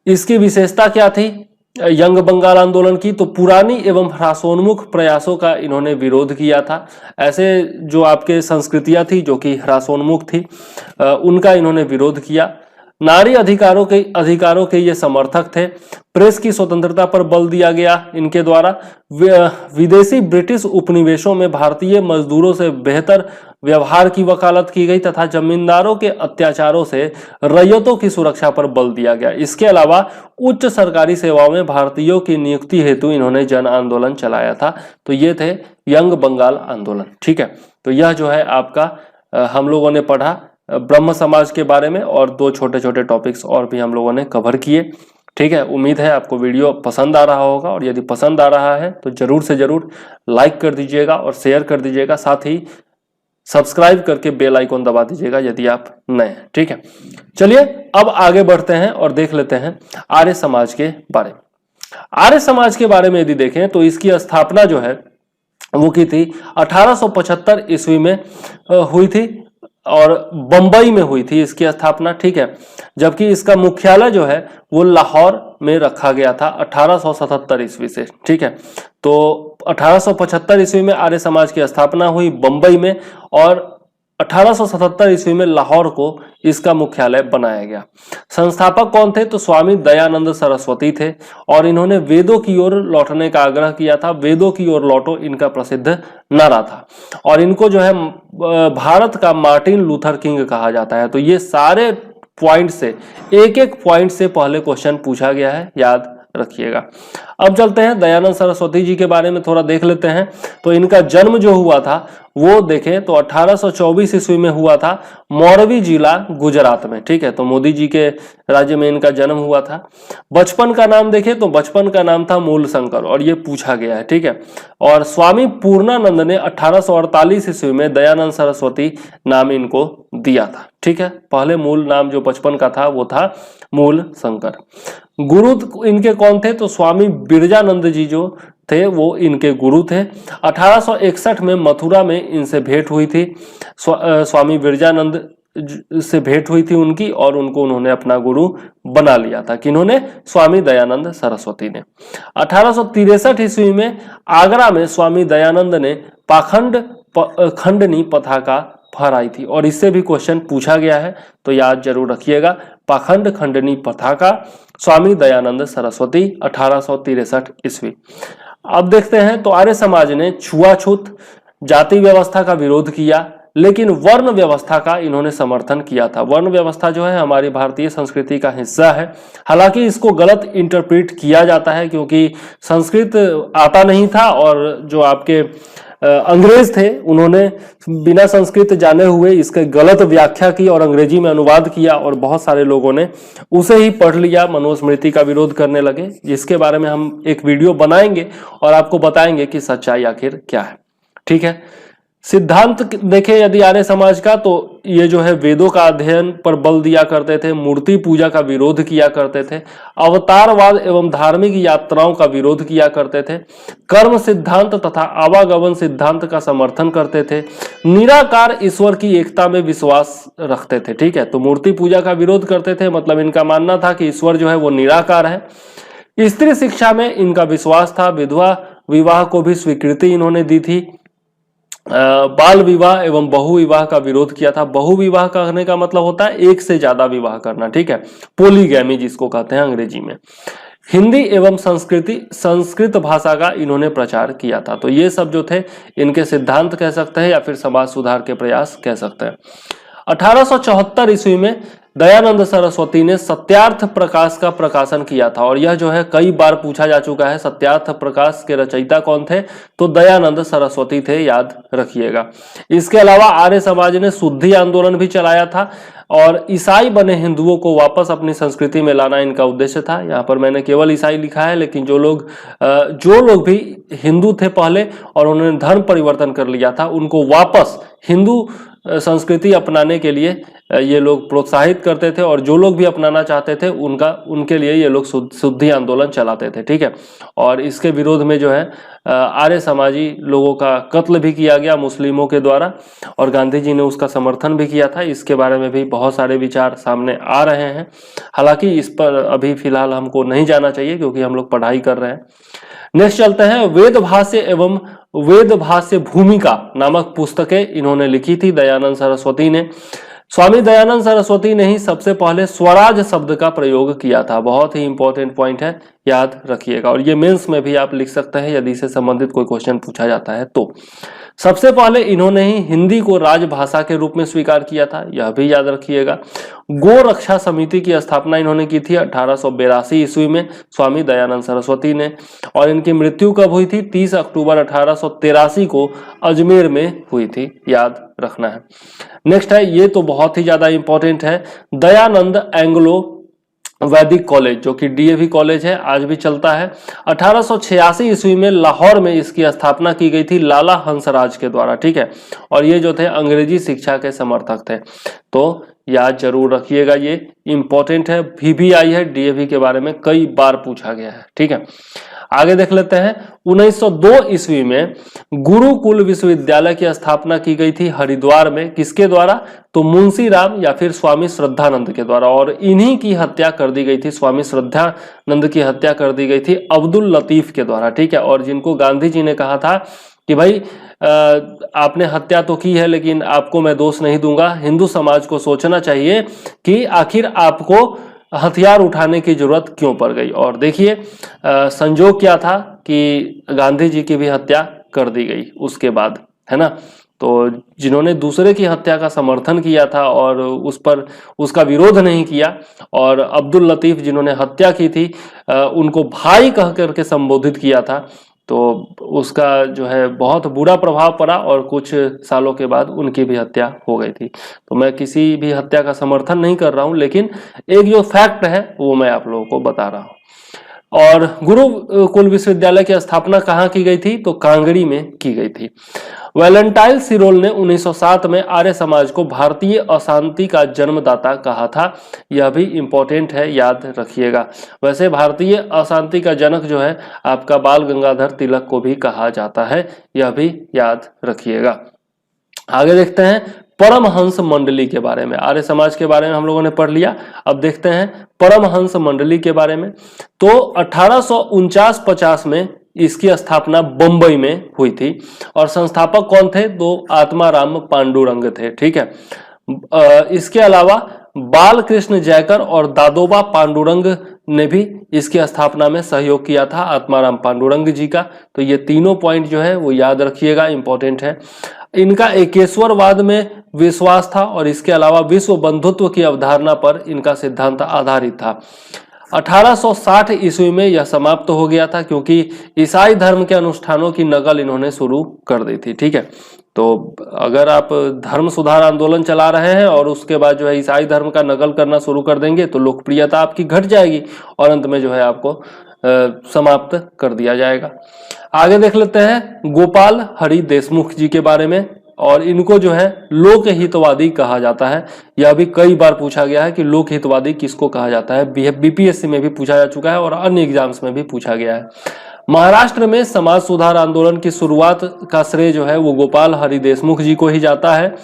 इसकी विशेषता क्या थी यंग बंगाल आंदोलन की? तो पुरानी एवं ह्रासोन्मुख प्रयासों का इन्होंने विरोध किया था। ऐसे जो आपके संस्कृतियां थी जो कि ह्रासोन्मुख थी उनका इन्होंने विरोध किया। नारी अधिकारों के ये समर्थक थे। प्रेस की स्वतंत्रता पर बल दिया गया इनके द्वारा। विदेशी ब्रिटिश उपनिवेशों में भारतीय मजदूरों से बेहतर व्यवहार की वकालत की गई तथा जमींदारों के अत्याचारों से रैयतों की सुरक्षा पर बल दिया गया। इसके अलावा उच्च सरकारी सेवाओं में भारतीयों की नियुक्ति हेतु इन्होंने जन आंदोलन चलाया था। तो ये थे यंग बंगाल आंदोलन, ठीक है। तो यह जो है आपका हम लोगों ने पढ़ा ब्रह्म समाज के बारे में और दो छोटे छोटे टॉपिक्स और भी हम लोगों ने कवर किए, ठीक है। उम्मीद है आपको वीडियो पसंद आ रहा होगा और यदि पसंद आ रहा है तो जरूर से जरूर लाइक कर दीजिएगा और शेयर कर दीजिएगा, साथ ही सब्सक्राइब करके बेल आइकॉन दबा दीजिएगा यदि आप नए हैं, ठीक है। चलिए अब आगे बढ़ते हैं और देख लेते हैं आर्य समाज के बारे में। आर्य समाज के बारे में यदि देखें तो इसकी स्थापना जो है वो की थी 1875 ईस्वी में हुई थी और बंबई में हुई थी इसकी स्थापना, ठीक है। जबकि इसका मुख्यालय जो है वो लाहौर में रखा गया था 1877 ईस्वी से, ठीक है। तो 1875 ईस्वी में आर्य समाज की स्थापना हुई बंबई में और 1877 ईस्वी में लाहौर को इसका मुख्यालय बनाया गया। संस्थापक कौन थे? तो स्वामी दयानंद सरस्वती थे और इन्होंने वेदों की ओर लौटने का आग्रह किया था। वेदों की ओर लौटो इनका प्रसिद्ध नारा था और इनको जो है भारत का मार्टिन लूथर किंग कहा जाता है। तो ये सारे पॉइंट से एक एक पॉइंट से पहले क्वेश्चन पूछा गया है, याद रखिएगा। अब चलते हैं दयानंद सरस्वती जी के बारे में थोड़ा देख लेते हैं। तो इनका जन्म जो हुआ था वो देखें तो 1824 ईस्वी में हुआ था मोरबी जिला गुजरात में, ठीक है। तो मोदी जी के राज्य में इनका जन्म हुआ था। बचपन का नाम देखें तो बचपन का नाम था मूल शंकर और ये पूछा गया है, ठीक है। और स्वामी पूर्णानंद ने 1848 ईस्वी में दयानंद सरस्वती नाम इनको दिया था, ठीक है। पहले मूल नाम जो बचपन का था वो था मूल शंकर। गुरु इनके कौन थे? तो स्वामी बिरजानंद जी जो थे वो इनके गुरु थे। 1861 में मथुरा में इनसे भेंट हुई थी। स्वामी बिरजानंद से भेंट हुई थी उनकी और उनको उन्होंने अपना गुरु बना लिया था। किन्होंने? स्वामी दयानंद सरस्वती ने। 1863 ईस्वी में आगरा में स्वामी दयानंद ने पाखंड खंडनी पताका फहराई थी और इससे भी क्वेश्चन पूछा गया है, तो याद जरूर रखिएगा। पाखंड खंडनी पताका स्वामी दयानंद सरस्वती 1863 ईस्वी। अब देखते हैं तो आर्य समाज ने छुआछूत जाति व्यवस्था का विरोध किया लेकिन वर्ण व्यवस्था का इन्होंने समर्थन किया था। वर्ण व्यवस्था जो है हमारी भारतीय संस्कृति का हिस्सा है। हालांकि इसको गलत इंटरप्रेट किया जाता है क्योंकि संस्कृत आता नहीं था और जो आपके अंग्रेज थे उन्होंने बिना संस्कृत जाने हुए इसके गलत व्याख्या की और अंग्रेजी में अनुवाद किया और बहुत सारे लोगों ने उसे ही पढ़ लिया, मनुस्मृति का विरोध करने लगे। जिसके बारे में हम एक वीडियो बनाएंगे और आपको बताएंगे कि सच्चाई आखिर क्या है, ठीक है। सिद्धांत देखें यदि आर्य समाज का तो ये जो है वेदों का अध्ययन पर बल दिया करते थे, मूर्ति पूजा का विरोध किया करते थे, अवतारवाद एवं धार्मिक यात्राओं का विरोध किया करते थे, कर्म सिद्धांत तथा आवागमन सिद्धांत का समर्थन करते थे, निराकार ईश्वर की एकता में विश्वास रखते थे, ठीक है। तो मूर्ति पूजा का विरोध करते थे, मतलब इनका मानना था कि ईश्वर जो है वो निराकार है। स्त्री शिक्षा में इनका विश्वास था। विधवा विवाह को भी स्वीकृति इन्होंने दी थी। बाल विवाह एवं बहुविवाह का विरोध किया था। बहुविवाह कहने का मतलब होता है एक से ज्यादा विवाह करना, ठीक है, पोलीगैमी जिसको कहते हैं अंग्रेजी में। हिंदी एवं संस्कृत भाषा का इन्होंने प्रचार किया था। तो ये सब जो थे इनके सिद्धांत कह सकते हैं या फिर समाज सुधार के प्रयास कह सकते हैं। 1874 ईस्वी में दयानंद सरस्वती ने सत्यार्थ प्रकाश का प्रकाशन किया था, और यह जो है कई बार पूछा जा चुका है। सत्यार्थ प्रकाश के रचयिता कौन थे? तो दयानंद सरस्वती थे, याद रखिएगा। इसके अलावा आर्य समाज ने शुद्धि आंदोलन भी चलाया था, और ईसाई बने हिंदुओं को वापस अपनी संस्कृति में लाना इनका उद्देश्य था। यहाँ पर मैंने केवल ईसाई लिखा है, लेकिन जो लोग भी हिंदू थे पहले और उन्होंने धर्म परिवर्तन कर लिया था, उनको वापस हिंदू संस्कृति अपनाने के लिए ये लोग प्रोत्साहित करते थे, और जो लोग भी अपनाना चाहते थे उनके लिए ये लोग शुद्धि आंदोलन चलाते थे, ठीक है। और इसके विरोध में जो है आर्य समाजी लोगों का कत्ल भी किया गया मुस्लिमों के द्वारा, और गांधी जी ने उसका समर्थन भी किया था। इसके बारे में भी बहुत सारे विचार सामने आ रहे हैं, हालांकि इस पर अभी फिलहाल हमको नहीं जाना चाहिए क्योंकि हम लोग पढ़ाई कर रहे हैं। नेक्स्ट चलते हैं, वेद भाष्य एवं वेद भाष्य भूमिका नामक पुस्तकें इन्होंने लिखी थी दयानंद सरस्वती ने। स्वामी दयानंद सरस्वती ने ही सबसे पहले स्वराज शब्द का प्रयोग किया था। बहुत ही इंपॉर्टेंट पॉइंट है, याद रखिएगा, और ये मेंस में भी आप लिख सकते हैं यदि इससे संबंधित कोई क्वेश्चन पूछा जाता है तो। सबसे पहले इन्होंने ही हिंदी को राजभाषा के रूप में स्वीकार किया था, यह भी याद रखिएगा। गो रक्षा समिति की स्थापना इन्होंने की थी 1882 ईस्वी में स्वामी दयानंद सरस्वती ने, और इनकी मृत्यु कब हुई थी? 30 अक्टूबर 1883 को अजमेर में हुई थी, याद रखना है। नेक्स्ट है, ये तो बहुत ही ज्यादा इंपॉर्टेंट है, दयानंद एंग्लो वैदिक कॉलेज, जो कि डीएवी कॉलेज है, आज भी चलता है। 1886 ईस्वी में लाहौर में इसकी स्थापना की गई थी लाला हंसराज के द्वारा, ठीक है। और ये जो थे अंग्रेजी शिक्षा के समर्थक थे, तो याद जरूर रखिएगा, ये इंपॉर्टेंट है, VVI है, डीएवी के बारे में कई बार पूछा गया है, ठीक है। आगे देख लेते हैं, 1902 ईस्वी में गुरुकुल विश्वविद्यालय की स्थापना की गई थी हरिद्वार में, किसके द्वारा? तो मुंशी राम या फिर स्वामी श्रद्धानंद के द्वारा, और इन्हीं की हत्या कर दी गई थी, स्वामी श्रद्धानंद की हत्या कर दी गई थी अब्दुल लतीफ के द्वारा, ठीक है। और जिनको गांधी जी ने कहा था कि भाई आपने हत्या तो की है लेकिन आपको मैं दोष नहीं दूंगा, हिंदू समाज को सोचना चाहिए कि आखिर आपको हथियार उठाने की जरूरत क्यों पड़ गई। और देखिए संजोग क्या था कि गांधी जी की भी हत्या कर दी गई उसके बाद, है ना। तो जिन्होंने दूसरे की हत्या का समर्थन किया था और उस पर उसका विरोध नहीं किया, और अब्दुल लतीफ जिन्होंने हत्या की थी उनको भाई कह करके संबोधित किया था, तो उसका जो है बहुत बुरा प्रभाव पड़ा, और कुछ सालों के बाद उनकी भी हत्या हो गई थी। तो मैं किसी भी हत्या का समर्थन नहीं कर रहा हूं, लेकिन एक जो फैक्ट है वो मैं आप लोगों को बता रहा हूं। और गुरुकुल विश्वविद्यालय की स्थापना कहाँ की गई थी? तो कांगड़ी में की गई थी। वैलेंटाइन सिरोल ने 1907 में आर्य समाज को भारतीय अशांति का जन्मदाता कहा था, यह भी इंपॉर्टेंट है, याद रखिएगा। वैसे भारतीय अशांति का जनक जो है आपका बाल गंगाधर तिलक को भी कहा जाता है, यह भी याद रखिएगा। आगे देखते हैं परमहंस मंडली के बारे में। आर्य समाज के बारे में हम लोगों ने पढ़ लिया, अब देखते हैं परमहंस मंडली के बारे में। तो 1849-50 में इसकी स्थापना बंबई में हुई थी, और संस्थापक कौन थे? तो आत्माराम पांडुरंग थे, ठीक है। इसके अलावा बाल कृष्ण जयकर और दादोबा पांडुरंग ने भी इसकी स्थापना में सहयोग किया था, आत्माराम पांडुरंग जी का। तो ये तीनों पॉइंट जो है वो याद रखिएगा, इंपॉर्टेंट है। इनका एकेश्वरवाद में विश्वास था, और इसके अलावा विश्व बंधुत्व की अवधारणा पर इनका सिद्धांत आधारित था। 1860 ईस्वी में यह समाप्त हो गया था, क्योंकि ईसाई धर्म के अनुष्ठानों की नकल इन्होंने शुरू कर दी थी, ठीक है। तो अगर आप धर्म सुधार आंदोलन चला रहे हैं और उसके बाद जो है ईसाई धर्म का नकल करना शुरू कर देंगे तो लोकप्रियता आपकी घट जाएगी, और अंत में जो है आपको समाप्त कर दिया जाएगा। आगे देख लेते हैं गोपाल हरि देशमुख जी के बारे में, और इनको जो है लोक हितवादी कहा जाता है। यह भी कई बार पूछा गया है कि लोक हितवादी किसको कहा जाता है, बीपीएससी में भी पूछा जा चुका है और अन्य एग्जाम्स में भी पूछा गया है। महाराष्ट्र में समाज सुधार आंदोलन की शुरुआत का श्रेय जो है वो गोपाल हरि देशमुख जी को ही जाता है।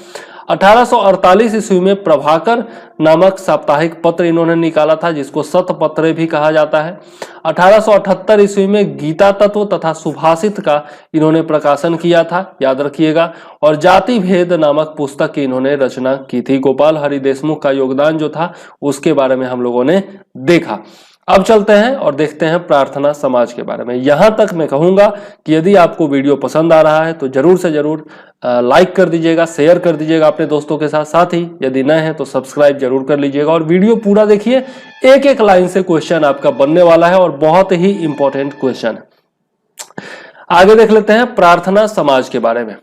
1848 ईस्वी में प्रभाकर नामक साप्ताहिक पत्र इन्होंने निकाला था, जिसको शतपत्र भी कहा जाता है। 1878 ईस्वी में गीता तत्व तथा सुभाषित का इन्होंने प्रकाशन किया था, याद रखिएगा। और जाति भेद नामक पुस्तक की इन्होंने रचना की थी। गोपाल हरि देशमुख का योगदान जो था उसके बारे में हम लोगों ने देखा। अब चलते हैं और देखते हैं प्रार्थना समाज के बारे में। यहां तक मैं कहूंगा कि यदि आपको वीडियो पसंद आ रहा है तो जरूर से जरूर लाइक कर दीजिएगा, शेयर कर दीजिएगा अपने दोस्तों के साथ। साथ ही यदि नए हैं तो सब्सक्राइब जरूर कर लीजिएगा और वीडियो पूरा देखिए। एक एक लाइन से क्वेश्चन आपका बनने वाला है और बहुत ही इंपॉर्टेंट क्वेश्चन है। आगे देख लेते हैं प्रार्थना समाज के बारे में।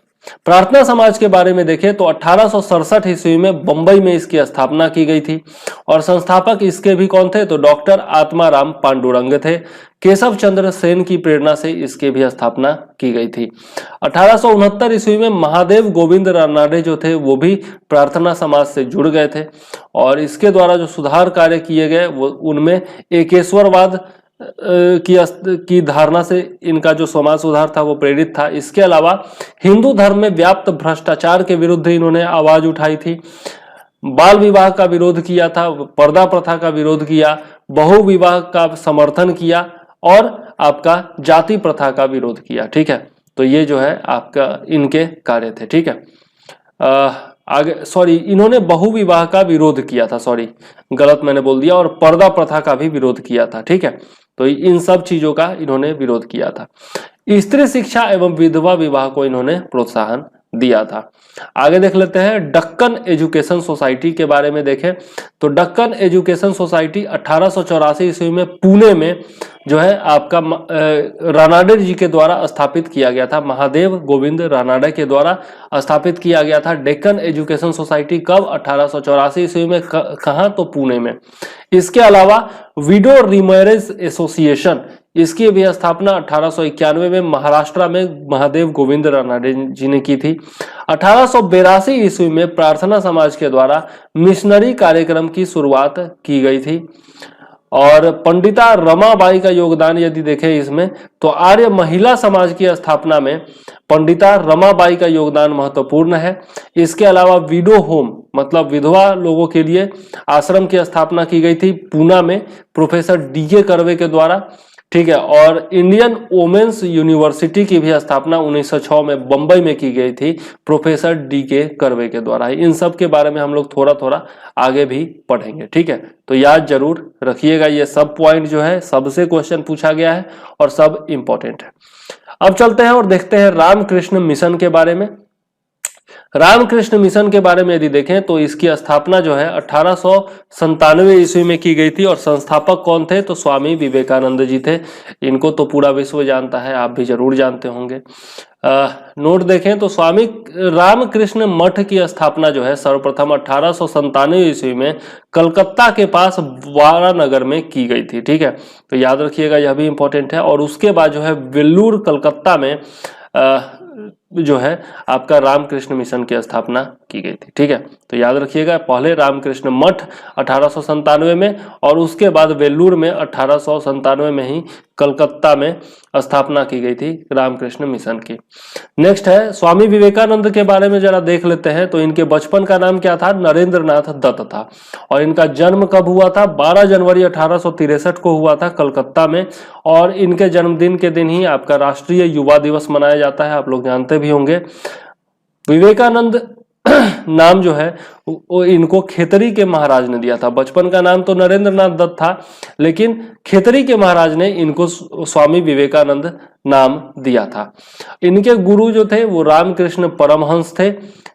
प्रार्थना समाज के बारे में देखें तो 1867 ईस्वी में बंबई में इसकी स्थापना की गई थी और संस्थापक इसके भी कौन थे तो डॉक्टर आत्माराम पांडुरंग थे। केशव चंद्र सेन की प्रेरणा से इसकी भी स्थापना की गई थी। 1869 ईस्वी में महादेव गोविंद रानाडे जो थे वो भी प्रार्थना समाज से जुड़ गए थे और इसके द्वारा जो सुधार कार्य किए गए वो उनमें एकेश्वरवाद की धारणा से इनका जो समाज सुधार था वो प्रेरित था। इसके अलावा हिंदू धर्म में व्याप्त भ्रष्टाचार के विरुद्ध इन्होंने आवाज उठाई थी, बाल विवाह का विरोध किया था, पर्दा प्रथा का विरोध किया, बहु विवाह का समर्थन किया और आपका जाति प्रथा का विरोध किया। ठीक है, तो ये जो है आपका इनके कार्य थे। ठीक है, आगे इन्होंने बहु विवाह का विरोध किया था, गलत मैंने बोल दिया, और पर्दा प्रथा का भी विरोध किया था। ठीक है, तो इन सब चीजों का इन्होंने विरोध किया था। स्त्री शिक्षा एवं विधवा विवाह को इन्होंने प्रोत्साहन दिया था। आगे देख लेते हैं डक्कन एजुकेशन सोसाइटी के बारे में। देखें तो डक्कन एजुकेशन सोसाइटी 1884 ईस्वी में पुणे में जो है आपका रानाडे जी के द्वारा स्थापित किया गया था। महादेव गोविंद रानाडे के द्वारा स्थापित किया गया था डेक्कन एजुकेशन सोसाइटी। कब? 1884 ईस्वी में। कहां? तो पुणे में। इसके अलावा विडो रिमैरेज एसोसिएशन, इसकी भी स्थापना 1891 में महाराष्ट्र में महादेव गोविंद रानाडे जी ने की थी। 1882 ईस्वी में प्रार्थना समाज के द्वारा मिशनरी कार्यक्रम की शुरुआत की गई थी और पंडिता रमाबाई का योगदान यदि देखें इसमें तो आर्य महिला समाज की स्थापना में पंडिता रमाबाई का योगदान महत्वपूर्ण है। इसके अलावा विडो होम मतलब विधवा लोगों के लिए आश्रम की स्थापना की गई थी पूना में प्रोफेसर डीके कर्वे के द्वारा। ठीक है, और इंडियन वोमेन्स यूनिवर्सिटी की भी स्थापना 1906 में बंबई में की गई थी प्रोफेसर डीके कर्वे के द्वारा। इन सब के बारे में हम लोग थोड़ा थोड़ा आगे भी पढ़ेंगे। ठीक है, तो याद जरूर रखिएगा, ये सब पॉइंट जो है सबसे क्वेश्चन पूछा गया है और सब इंपॉर्टेंट है। अब चलते हैं और देखते हैं रामकृष्ण मिशन के बारे में। रामकृष्ण मिशन के बारे में यदि देखें तो इसकी स्थापना जो है 1897 ईस्वी में की गई थी और संस्थापक कौन थे तो स्वामी विवेकानंद जी थे। इनको तो पूरा विश्व जानता है, आप भी जरूर जानते होंगे। नोट देखें तो स्वामी रामकृष्ण मठ की स्थापना जो है सर्वप्रथम 1897 ईस्वी में कलकत्ता के पास वारानगर में की गई थी। ठीक है, तो याद रखिएगा, यह भी इंपॉर्टेंट है। और उसके बाद जो है वेल्लूर कलकत्ता में जो है आपका रामकृष्ण मिशन की स्थापना की गई थी। ठीक है, तो याद रखिएगा, पहले रामकृष्ण मठ 1897 में और उसके बाद वेल्लूर में 1897 में ही कलकत्ता में स्थापना की गई थी रामकृष्ण मिशन की। नेक्स्ट है स्वामी विवेकानंद के बारे में जरा देख लेते हैं। तो इनके बचपन का नाम क्या था? नरेंद्रनाथ दत्त था और इनका जन्म कब हुआ था? 12 जनवरी 1863 को हुआ था कलकत्ता में। और इनके जन्मदिन के दिन ही आपका राष्ट्रीय युवा दिवस मनाया जाता है, आप लोग जानते भी होंगे। विवेकानंद नाम जो है वो इनको खेतरी के महाराज ने दिया था। बचपन का नाम तो नरेंद्रनाथ दत्त था लेकिन खेतरी के महाराज ने इनको स्वामी विवेकानंद नाम दिया था। इनके गुरु जो थे वो रामकृष्ण परमहंस थे।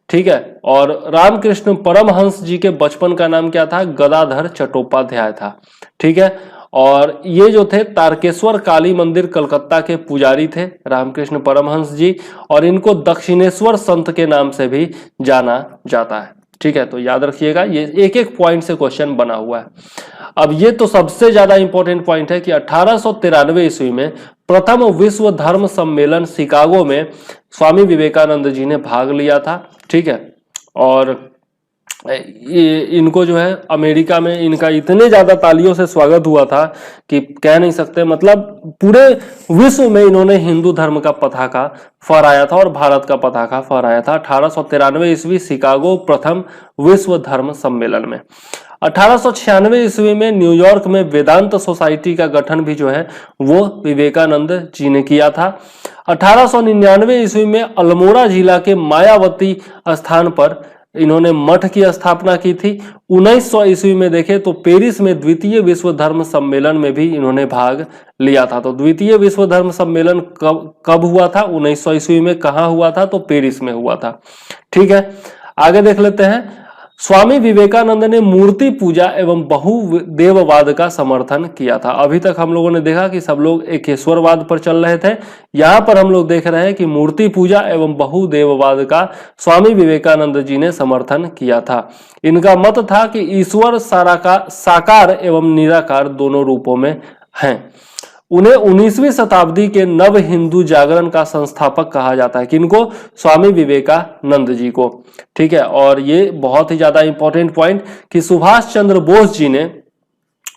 ठीक है, और रामकृष्ण परमहंस जी के बचपन का नाम क्या था? गदाधर चट्टोपाध्याय था। ठीक है, और ये जो थे तारकेश्वर काली मंदिर कलकत्ता के पुजारी थे रामकृष्ण परमहंस जी, और इनको दक्षिणेश्वर संत के नाम से भी जाना जाता है। ठीक है, तो याद रखिएगा, ये एक एक पॉइंट से क्वेश्चन बना हुआ है। अब ये तो सबसे ज्यादा इंपॉर्टेंट पॉइंट है कि 1893 ईस्वी में प्रथम विश्व धर्म सम्मेलन शिकागो में स्वामी विवेकानंद जी ने भाग लिया था। ठीक है, और इनको जो है अमेरिका में इनका इतने ज्यादा तालियों से स्वागत हुआ था कि कह नहीं सकते। मतलब पूरे विश्व में इन्होंने हिंदू धर्म का पताका फहराया था और भारत का पताका फहराया था। 1893 ईस्वी शिकागो प्रथम विश्व धर्म सम्मेलन में। 1896 ईस्वी में न्यूयॉर्क में वेदांत सोसाइटी का गठन भी जो है वो विवेकानंद जी ने किया था। 1899 ईस्वी में अल्मोड़ा जिला के मायावती स्थान पर इन्होंने मठ की स्थापना की थी। 1900 ईस्वी में देखें तो पेरिस में द्वितीय विश्व धर्म सम्मेलन में भी इन्होंने भाग लिया था। तो द्वितीय विश्व धर्म सम्मेलन कब हुआ था? 1900 ईस्वी में। कहाँ हुआ था? तो पेरिस में हुआ था। ठीक है, आगे देख लेते हैं। स्वामी विवेकानंद ने मूर्ति पूजा एवं बहुदेववाद का समर्थन किया था। अभी तक हम लोगों ने देखा कि सब लोग एकेश्वरवाद पर चल रहे थे, यहां पर हम लोग देख रहे हैं कि मूर्ति पूजा एवं बहुदेववाद का स्वामी विवेकानंद जी ने समर्थन किया था। इनका मत था कि ईश्वर साकार एवं निराकार दोनों रूपों में हैं। उन्हें 19वीं शताब्दी के नव हिंदू जागरण का संस्थापक कहा जाता है। किनको? स्वामी विवेकानंद जी को। ठीक है, और ये बहुत ही ज्यादा इंपॉर्टेंट पॉइंट कि सुभाष चंद्र बोस जी ने,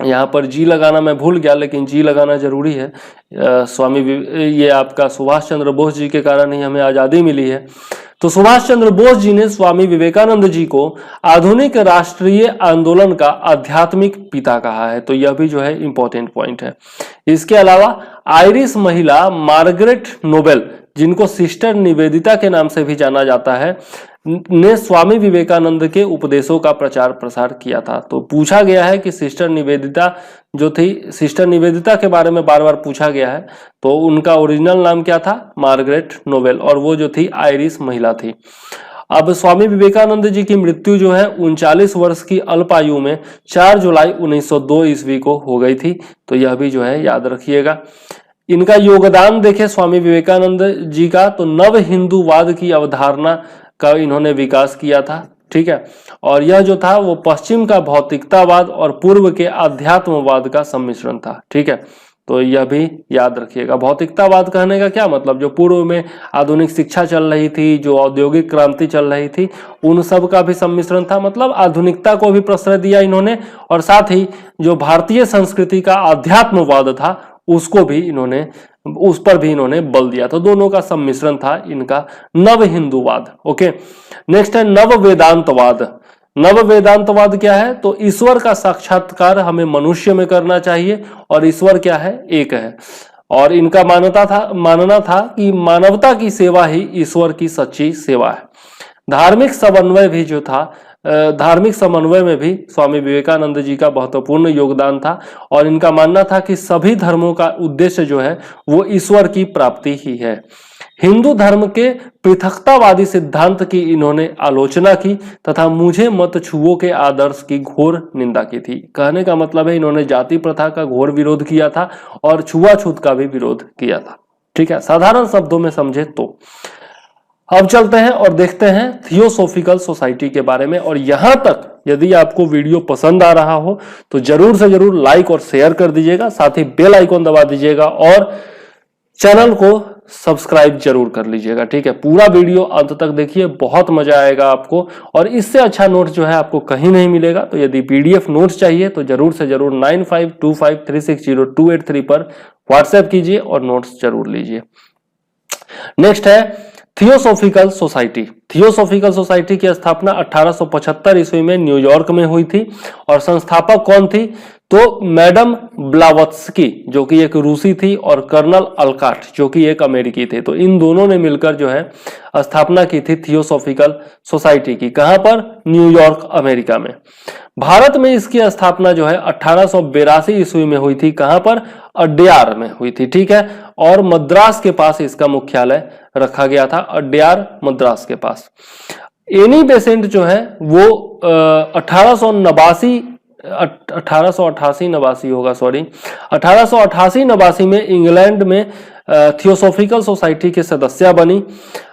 यहाँ पर जी लगाना मैं भूल गया लेकिन जी लगाना जरूरी है। ये आपका सुभाष चंद्र बोस जी के कारण ही हमें आजादी मिली है। तो सुभाष चंद्र बोस जी ने स्वामी विवेकानंद जी को आधुनिक राष्ट्रीय आंदोलन का आध्यात्मिक पिता कहा है। तो यह भी जो है इंपॉर्टेंट पॉइंट है। इसके अलावा आयरिश महिला मार्गरेट नोबेल, जिनको सिस्टर निवेदिता के नाम से भी जाना जाता है, ने स्वामी विवेकानंद के उपदेशों का प्रचार प्रसार किया था। तो पूछा गया है कि सिस्टर निवेदिता जो थी, सिस्टर निवेदिता के बारे में बार बार पूछा गया है, तो उनका ओरिजिनल नाम क्या था? मार्गरेट नोबेल, और वो जो थी आयरिश महिला थी। अब स्वामी विवेकानंद जी की मृत्यु जो है 39 वर्ष की अल्प आयु में 4 जुलाई 1902 ईस्वी को हो गई थी। तो यह भी जो है याद रखिएगा। इनका योगदान देखें स्वामी विवेकानंद जी का, तो नव हिंदूवाद की अवधारणा का इन्होंने विकास किया था। ठीक है, और यह जो था वो पश्चिम का भौतिकतावाद और पूर्व के आध्यात्मवाद का सम्मिश्रण था। ठीक है, तो यह भी याद रखिएगा। भौतिकतावाद कहने का क्या मतलब? जो पूर्व में आधुनिक शिक्षा चल रही थी, जो औद्योगिक क्रांति चल रही थी, उन सब का भी सम्मिश्रण था। मतलब आधुनिकता को भी प्रश्रय दिया इन्होंने, और साथ ही जो भारतीय संस्कृति का आध्यात्मवाद था उसको भी इन्होंने, उस पर भी इन्होंने बल दिया। तो दोनों का सम्मिश्रण था इनका नव हिंदूवाद। ओके, नेक्स्ट है नव वेदांतवाद। नव वेदांतवाद क्या है? तो ईश्वर का साक्षात्कार हमें मनुष्य में करना चाहिए, और ईश्वर क्या है? एक है। और इनका मानना था कि मानवता की सेवा ही ईश्वर की सच्ची सेवा है। धार्मिक समन्वय भी जो था, धार्मिक समन्वय में भी स्वामी विवेकानंद जी का महत्वपूर्ण योगदान था, और इनका मानना था कि सभी धर्मों का उद्देश्य जो है वो ईश्वर की प्राप्ति ही है। हिंदू धर्म के पृथकतावादी सिद्धांत की इन्होंने आलोचना की तथा मुझे मत छुओ के आदर्श की घोर निंदा की थी। कहने का मतलब है इन्होंने जाति प्रथा का घोर विरोध किया था और छुआछूत का भी विरोध किया था। ठीक है, साधारण शब्दों में समझे तो। अब चलते हैं और देखते हैं थियोसॉफिकल सोसाइटी के बारे में। और यहां तक यदि आपको वीडियो पसंद आ रहा हो तो जरूर से जरूर लाइक और शेयर कर दीजिएगा, साथ ही बेल आइकॉन दबा दीजिएगा और चैनल को सब्सक्राइब जरूर कर लीजिएगा। ठीक है, पूरा वीडियो अंत तक देखिए, बहुत मजा आएगा आपको, और इससे अच्छा नोट्स जो है आपको कहीं नहीं मिलेगा। तो यदि पीडीएफ नोट्स चाहिए तो जरूर से जरूर 9525360283 पर व्हाट्सएप कीजिए और नोट्स जरूर लीजिए। नेक्स्ट है थियोसॉफिकल सोसाइटी। थियोसॉफिकल सोसाइटी की स्थापना 1875 ईस्वी में न्यूयॉर्क में हुई थी, और संस्थापक कौन थी? तो मैडम ब्लावत्स्की जो कि एक रूसी थी, और कर्नल अल्काट जो कि एक अमेरिकी थे। तो इन दोनों ने मिलकर जो है स्थापना की थी थियोसॉफिकल सोसाइटी की। कहां पर? न्यूयॉर्क, अमेरिका में। भारत में इसकी स्थापना जो है 1882 ईस्वी में हुई थी। कहां पर? अड्यार में हुई थी। ठीक है, और मद्रास के पास इसका मुख्यालय रखा गया था, अड्यार मद्रास के पास। एनी बेसेंट जो है वो 1888 में इंग्लैंड में थियोसॉफिकल सोसाइटी के सदस्य बनी।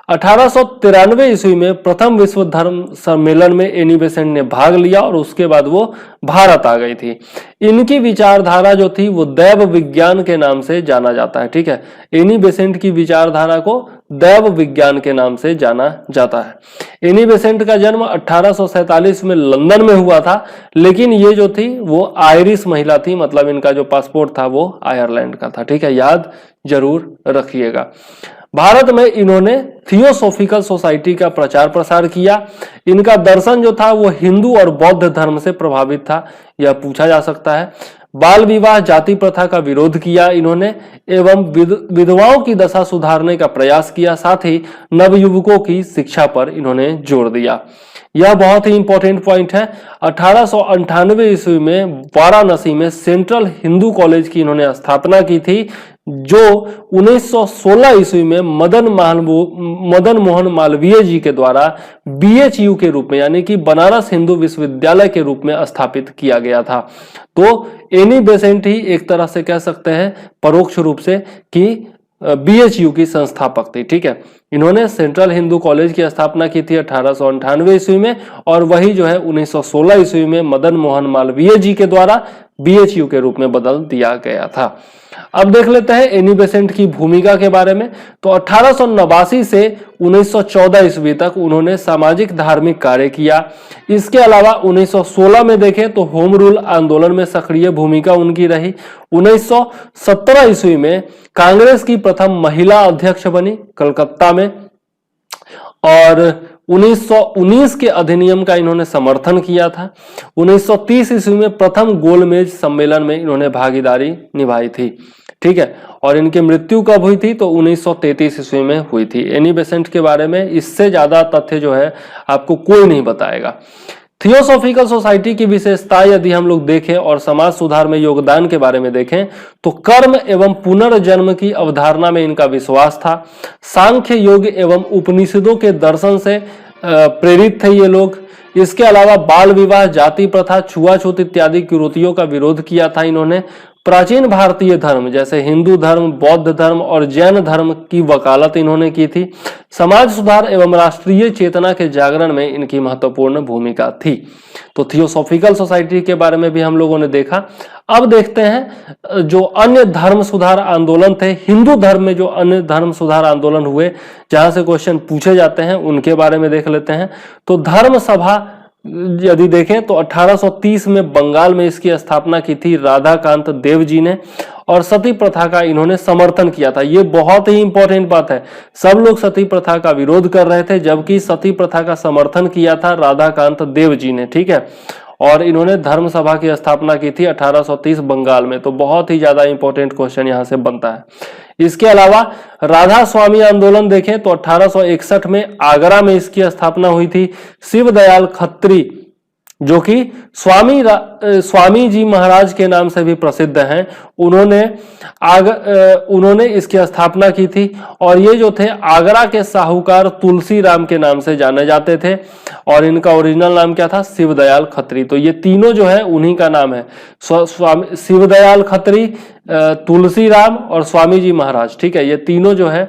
1893 ईस्वी में प्रथम विश्व धर्म सम्मेलन में एनी बेसेंट ने भाग लिया, और उसके बाद वो भारत आ गई थी। इनकी विचारधारा जो थी वो दैव विज्ञान के नाम से जाना जाता है। ठीक है, एनी बेसेंट की विचारधारा को दैव विज्ञान के नाम से जाना जाता है। एनी बेसेंट का जन्म 1847 में लंदन में हुआ था, लेकिन ये जो थी वो आयरिश महिला थी, मतलब इनका जो पासपोर्ट था वो आयरलैंड का था। ठीक है, याद जरूर रखिएगा। भारत में इन्होंने थियोसॉफिकल सोसाइटी का प्रचार प्रसार किया। इनका दर्शन जो था वो हिंदू और बौद्ध धर्म से प्रभावित था, यह पूछा जा सकता है। बाल विवाह, जाति प्रथा का विरोध किया इन्होंने, एवं विधवाओं की दशा सुधारने का प्रयास किया। साथ ही नवयुवकों की शिक्षा पर इन्होंने जोर दिया। यह बहुत ही इंपॉर्टेंट पॉइंट है। 1898 ईस्वी में वाराणसी में सेंट्रल हिंदू कॉलेज की इन्होंने स्थापना की थी, जो 1916 ईस्वी में मदन मोहन मालवीय जी के द्वारा BHU के रूप में, यानी कि बनारस हिंदू विश्वविद्यालय के रूप में स्थापित किया गया था। तो एनी बेसेंट ही एक तरह से कह सकते हैं परोक्ष रूप से कि BHU की संस्थापक थी। ठीक है, इन्होंने सेंट्रल हिंदू कॉलेज की स्थापना की थी 1898 ईस्वी में, और वही जो है 1916 ईस्वी में मदन मोहन मालवीय जी के द्वारा BHU के रूप में बदल दिया गया था। अब देख लेते हैं एनी बेसेंट की भूमिका के बारे में। तो 1889 से 1914 ईस्वी तक उन्होंने सामाजिक धार्मिक कार्य किया। इसके अलावा 1916 में देखें तो होम रूल आंदोलन में सक्रिय भूमिका उनकी रही। 1917 ईस्वी में कांग्रेस की प्रथम महिला अध्यक्ष बनी कलकत्ता में, और 1919 के अधिनियम का इन्होंने समर्थन किया था। 1930 ईस्वी में प्रथम गोलमेज सम्मेलन में इन्होंने भागीदारी निभाई थी। ठीक है, और इनकी मृत्यु कब हुई थी? तो 1933 ईस्वी में हुई थी। एनी बेसेंट के बारे में इससे ज्यादा तथ्य जो है आपको कोई नहीं बताएगा। थियोसॉफिकल सोसाइटी की विशेषता यदि हम लोग देखें और समाज सुधार में योगदान के बारे में देखें तो कर्म एवं पुनर्जन्म की अवधारणा में इनका विश्वास था। सांख्य योग एवं उपनिषदों के दर्शन से प्रेरित थे ये लोग। इसके अलावा बाल विवाह, जाति प्रथा, छुआछूत इत्यादि कुरीतियों का विरोध किया था इन्होंने। प्राचीन भारतीय धर्म जैसे हिंदू धर्म, बौद्ध धर्म और जैन धर्म की वकालत इन्होंने की थी। समाज सुधार एवं राष्ट्रीय चेतना के जागरण में इनकी महत्वपूर्ण भूमिका थी। तो थियोसॉफिकल सोसाइटी के बारे में भी हम लोगों ने देखा। अब देखते हैं जो अन्य धर्म सुधार आंदोलन थे, हिंदू धर्म में जो अन्य धर्म सुधार आंदोलन हुए जहां से क्वेश्चन पूछे जाते हैं, उनके बारे में देख लेते हैं। तो धर्म सभा यदि देखें तो 1830 में बंगाल में इसकी स्थापना की थी राधाकांत देव जी ने, और सती प्रथा का इन्होंने समर्थन किया था। ये बहुत ही इंपॉर्टेंट बात है। सब लोग सती प्रथा का विरोध कर रहे थे, जबकि सती प्रथा का समर्थन किया था राधाकांत देव जी ने। ठीक है, और इन्होंने धर्म सभा की स्थापना की थी 1830 बंगाल में। तो बहुत ही ज्यादा इंपॉर्टेंट क्वेश्चन यहां से बनता है। इसके अलावा राधा स्वामी आंदोलन देखें तो 1861 में आगरा में इसकी स्थापना हुई थी। शिवदयाल खत्री जो कि स्वामी जी महाराज के नाम से भी प्रसिद्ध हैं, उन्होंने इसकी स्थापना की थी। और ये जो थे आगरा के साहूकार तुलसी राम के नाम से जाने जाते थे, और इनका ओरिजिनल नाम क्या था? शिवदयाल खत्री। तो ये तीनों जो है उन्हीं का नाम है, शिवदयाल खत्री, तुलसी राम और स्वामी जी महाराज। ठीक है, ये तीनों जो है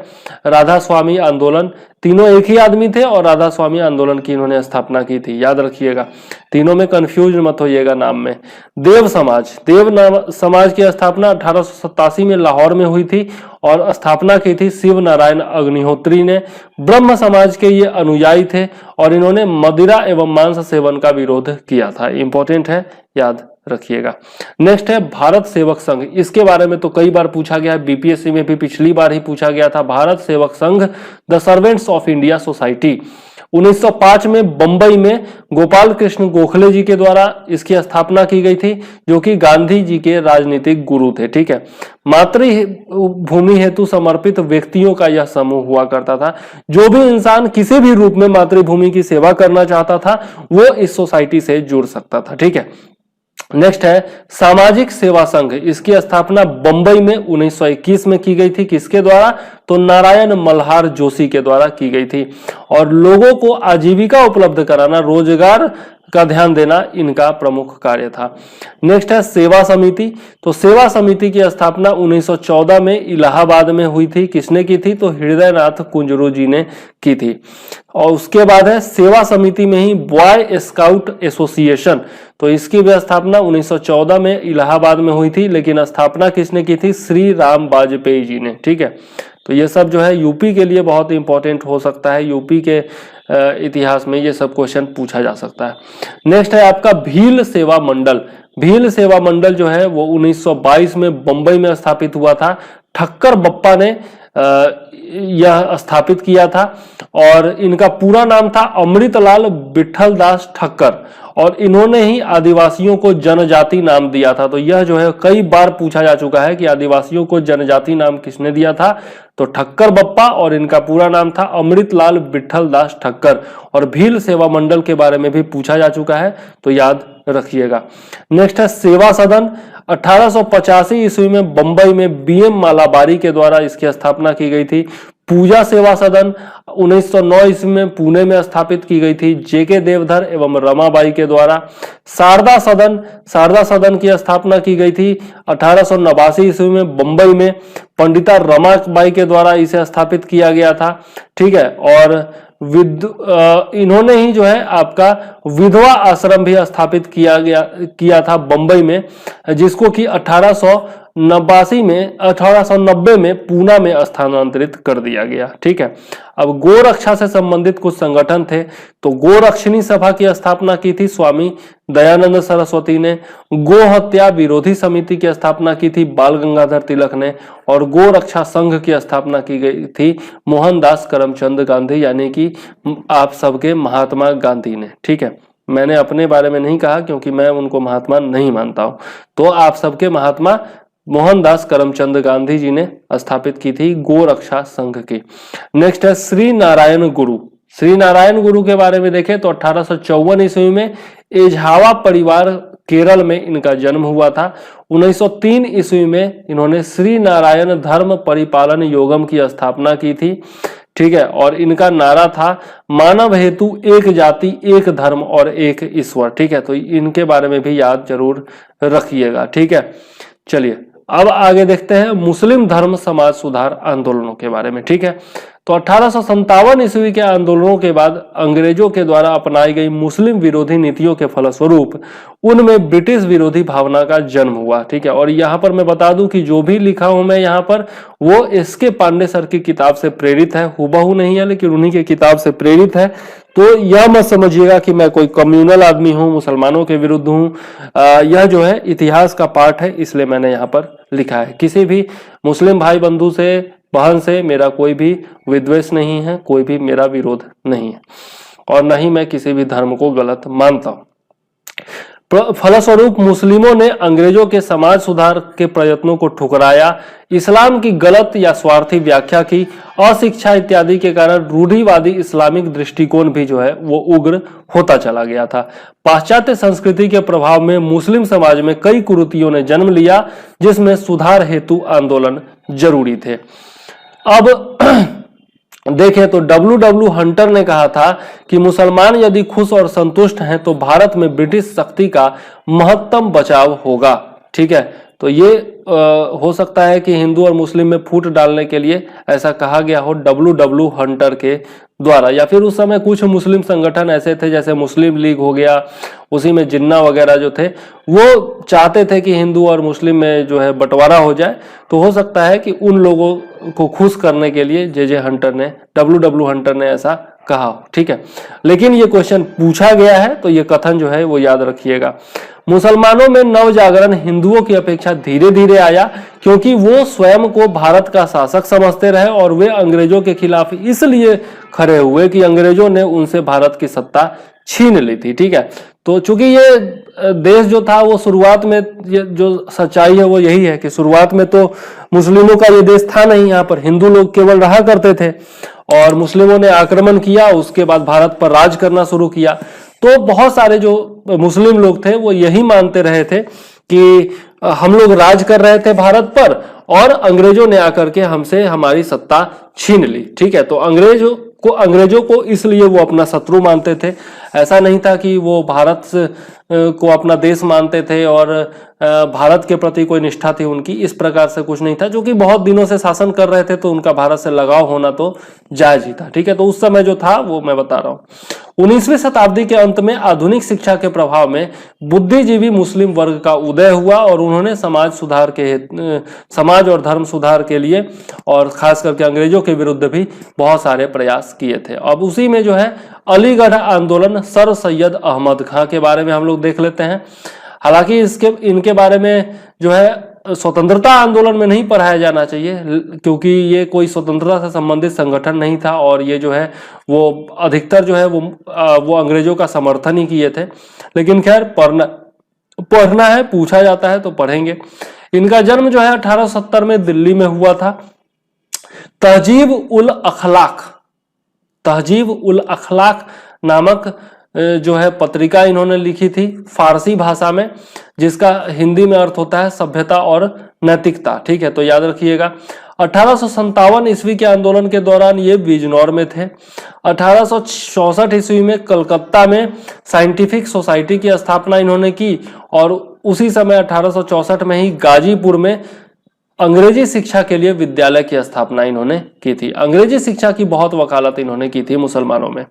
राधा स्वामी आंदोलन, तीनों एक ही आदमी थे और राधा स्वामी आंदोलन की इन्होंने स्थापना की थी, याद रखिएगा। तीनों में कंफ्यूज मत होइएगा नाम में। देव समाज की स्थापना 1887 में लाहौर में हुई थी और स्थापना की थी शिव नारायण अग्निहोत्री ने। ब्रह्म समाज के ये अनुयायी थे और इन्होंने मदिरा एवं मांस सेवन का विरोध किया था। इंपॉर्टेंट है, याद रखिएगा। नेक्स्ट है भारत सेवक संघ। इसके बारे में तो कई बार पूछा गया है, बीपीएससी में भी पिछली बार ही पूछा गया था। Bharat Sevak Sangh the servants of India society 1905 में बंबई में गोपाल कृष्ण गोखले जी के द्वारा इसकी स्थापना की गई थी, जो कि गांधी जी के राजनीतिक गुरु थे। ठीक है, मातृभूमि हेतु समर्पित व्यक्तियों का यह समूह हुआ करता था। जो भी इंसान किसी भी रूप में मातृभूमि की सेवा करना चाहता था वो इस सोसाइटी से जुड़ सकता था। ठीक है, नेक्स्ट है सामाजिक सेवा संघ। इसकी स्थापना बंबई में 1921 में की गई थी। किसके द्वारा? तो नारायण मल्हार जोशी के द्वारा की गई थी। और लोगों को आजीविका उपलब्ध कराना, रोजगार का ध्यान देना इनका प्रमुख कार्य था। नेक्स्ट है सेवा समिति। तो सेवा समिति की स्थापना 1914 में इलाहाबाद में हुई थी। किसने की थी? तो हृदयनाथ कुंजरू जी ने की थी। और उसके बाद है सेवा समिति में ही बॉय स्काउट एसोसिएशन। तो इसकी भी स्थापना 1914 में इलाहाबाद में हुई थी, लेकिन स्थापना किसने की थी? श्री राम वाजपेयी जी ने। ठीक है, तो ये सब जो है यूपी के लिए बहुत इंपॉर्टेंट हो सकता है। यूपी के इतिहास में ये सब क्वेश्चन पूछा जा सकता है। नेक्स्ट है आपका भील सेवा मंडल। भील सेवा मंडल जो है वो 1922 में बंबई में स्थापित हुआ था। ठक्कर बप्पा ने यह स्थापित किया था। और इनका पूरा नाम था अमृतलाल विठलदास ठक्कर, और इन्होंने ही आदिवासियों को जनजाति नाम दिया था। तो यह जो है कई बार पूछा जा चुका है कि आदिवासियों को जनजाति नाम किसने दिया था, तो ठक्कर बप्पा, और इनका पूरा नाम था अमृतलाल विठलदास ठक्कर। और भील सेवा मंडल के बारे में भी पूछा जा चुका है, तो याद रखिएगा। नेक्स्ट है सेवा सदन। 1885 ईस्वी में बंबई में बीएम मालाबारी के द्वारा इसकी स्थापना की गई थी। पूजा सेवा सदन 1909 ईस्वी में पुणे में स्थापित की गई थी जेके देवधर एवं रमाबाई के द्वारा। शारदा सदन की स्थापना की गई थी 1889 ईस्वी में बंबई में पंडिता रमाबाई के द्वारा इसे स्थापित किया गया था। ठीक है, और इन्होंने ही जो है आपका विधवा आश्रम भी स्थापित किया था बंबई में, जिसको कि 1890 में पूना में स्थानांतरित कर दिया गया। ठीक है, अब गोरक्षा से संबंधित कुछ संगठन थे, तो गोरक्षिणी सभा की स्थापना की थी स्वामी दयानंद सरस्वती ने। गो हत्या विरोधी समिति की स्थापना की थी बाल गंगाधर तिलक ने। और गोरक्षा संघ की स्थापना की गई थी मोहनदास करमचंद गांधी, यानी कि आप सबके महात्मा गांधी ने। ठीक है, मैंने अपने बारे में नहीं कहा क्योंकि मैं उनको महात्मा नहीं मानता हूं, तो आप सबके महात्मा मोहनदास करमचंद गांधी जी ने स्थापित की थी गोरक्षा संघ की। नेक्स्ट है श्री नारायण गुरु। श्री नारायण गुरु के बारे में देखें तो 1854 ईस्वी में एझावा परिवार केरल में इनका जन्म हुआ था। 1903 ईस्वी में इन्होंने श्री नारायण धर्म परिपालन योगम की स्थापना की थी। ठीक है, और इनका नारा था मानव हेतु एक जाति एक धर्म और एक ईश्वर। ठीक है, तो इनके बारे में भी याद जरूर रखिएगा। ठीक है, चलिए अब आगे देखते हैं मुस्लिम धर्म समाज सुधार आंदोलनों के बारे में। ठीक है, तो 1857 ईस्वी के आंदोलनों के बाद अंग्रेजों के द्वारा अपनाई गई मुस्लिम विरोधी नीतियों के फलस्वरूप उनमें ब्रिटिश विरोधी भावना का जन्म हुआ। ठीक है, और यहाँ पर मैं बता दूं कि जो भी लिखा हूं मैं यहाँ पर वो एस.के. पांडे सर की किताब से प्रेरित है, हुबहू नहीं है लेकिन उन्हीं की किताब से प्रेरित है। तो यह मत समझिएगा कि मैं कोई कम्युनल आदमी हूं, मुसलमानों के विरुद्ध हूं। यह जो है इतिहास का पाठ है, इसलिए मैंने यहाँ पर लिखा है। किसी भी मुस्लिम भाई बंधु से बहन से मेरा कोई भी विद्वेष नहीं है, कोई भी मेरा विरोध नहीं है, और न ही मैं किसी भी धर्म को गलत मानता हूं। फलस्वरूप मुस्लिमों ने अंग्रेजों के समाज सुधार के प्रयत्नों को ठुकराया, इस्लाम की गलत या स्वार्थी व्याख्या की, अशिक्षा इत्यादि के कारण रूढ़िवादी इस्लामिक दृष्टिकोण भी जो है वो उग्र होता चला गया था। पाश्चात्य संस्कृति के प्रभाव में मुस्लिम समाज में कई कुरीतियों ने जन्म लिया, जिसमें सुधार हेतु आंदोलन जरूरी थे। अब देखें तो डब्ल्यू हंटर ने कहा था कि मुसलमान यदि खुश और संतुष्ट हैं तो भारत में ब्रिटिश शक्ति का महत्तम बचाव होगा। ठीक है, तो ये हो सकता है कि हिंदू और मुस्लिम में फूट डालने के लिए ऐसा कहा गया हो डब्ल्यू हंटर के द्वारा, या फिर उस समय कुछ मुस्लिम संगठन ऐसे थे जैसे मुस्लिम लीग हो गया, उसी में जिन्ना वगैरह जो थे वो चाहते थे कि हिंदू और मुस्लिम में जो है बंटवारा हो जाए। तो हो सकता है कि उन लोगों को खुश करने के लिए डब्ल्यू हंटर ने ऐसा कहा। ठीक है, लेकिन ये क्वेश्चन पूछा गया है तो ये कथन जो है वो याद रखिएगा। मुसलमानों में नव जागरण हिंदुओं की अपेक्षा धीरे धीरे आया, क्योंकि वो स्वयं को भारत का शासक समझते रहे और वे अंग्रेजों के खिलाफ इसलिए खड़े हुए कि अंग्रेजों ने उनसे भारत की सत्ता छीन ली थी। ठीक है, तो चूंकि ये देश जो था वो शुरुआत में, जो सच्चाई है वो यही है कि शुरुआत में तो मुस्लिमों का ये देश था नहीं, यहाँ पर हिंदू लोग केवल रहा करते थे, और मुस्लिमों ने आक्रमण किया, उसके बाद भारत पर राज करना शुरू किया। तो बहुत सारे जो मुस्लिम लोग थे वो यही मानते रहे थे कि हम लोग राज कर रहे थे भारत पर और अंग्रेजों ने आकर के हमसे हमारी सत्ता छीन ली। ठीक है, तो अंग्रेजों को इसलिए वो अपना शत्रु मानते थे। ऐसा नहीं था कि वो भारत को अपना देश मानते थे और भारत के प्रति कोई निष्ठा थी उनकी, इस प्रकार से कुछ नहीं था। जो कि बहुत दिनों से शासन कर रहे थे तो उनका भारत से लगाव होना तो जायज ही था। ठीक है, तो उस समय जो था वो मैं बता रहा हूं। 19वीं शताब्दी के अंत में आधुनिक शिक्षा के प्रभाव में बुद्धिजीवी मुस्लिम वर्ग का उदय हुआ और उन्होंने समाज और धर्म सुधार के लिए और खास करके अंग्रेजों के विरुद्ध भी बहुत सारे प्रयास किए थे। अब उसी में जो है अलीगढ़ आंदोलन, सर सैयद अहमद खां के बारे में हम लोग देख लेते हैं। हालांकि इनके बारे में जो है स्वतंत्रता आंदोलन में नहीं पढ़ाया जाना चाहिए, क्योंकि ये कोई स्वतंत्रता से संबंधित संगठन नहीं था और ये जो है वो अधिकतर जो है वो अंग्रेजों का समर्थन ही किए थे। लेकिन खैर पढ़ना है, पूछा जाता है तो पढ़ेंगे। इनका जन्म जो है 1870 में दिल्ली में हुआ था। तहजीब उल अखलाक नामक जो है पत्रिका इन्होंने लिखी थी फारसी भाषा में, जिसका हिंदी में अर्थ होता है सभ्यता और नैतिकता। ठीक है, तो याद रखिएगा। 1857 ईस्वी के आंदोलन के दौरान ये बिजनौर में थे। 1864 ईस्वी में कलकत्ता में साइंटिफिक सोसाइटी की स्थापना इन्होंने की और उसी समय 1864 में ही गाजीपुर में अंग्रेजी शिक्षा के लिए विद्यालय की स्थापना इन्होंने की थी। अंग्रेजी शिक्षा की बहुत वकालत इन्होंने की थी मुसलमानों में।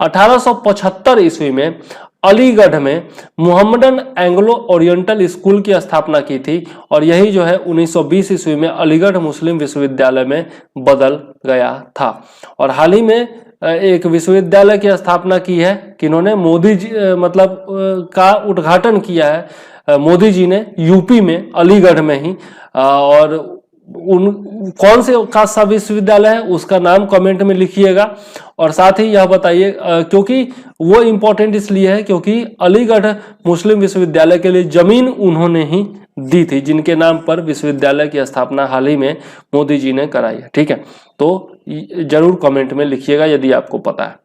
1875 ईस्वी में अलीगढ़ में मुहम्मदन एंग्लो ओरिएंटल स्कूल की स्थापना की थी और यही जो है 1920 ईस्वी में अलीगढ़ मुस्लिम विश्वविद्यालय में बदल गया था। और हाल ही में एक विश्वविद्यालय की स्थापना की है किन्होंने, मोदी जी का उद्घाटन किया है मोदी जी ने यूपी में अलीगढ़ में ही। और कौन से का सा विश्वविद्यालय है उसका नाम कमेंट में लिखिएगा। और साथ ही यह बताइए, क्योंकि वो इंपॉर्टेंट इसलिए है क्योंकि अलीगढ़ मुस्लिम विश्वविद्यालय के लिए जमीन उन्होंने ही दी थी, जिनके नाम पर विश्वविद्यालय की स्थापना हाल ही में मोदी जी ने कराई है। ठीक है, तो जरूर कमेंट में लिखिएगा यदि आपको पता है।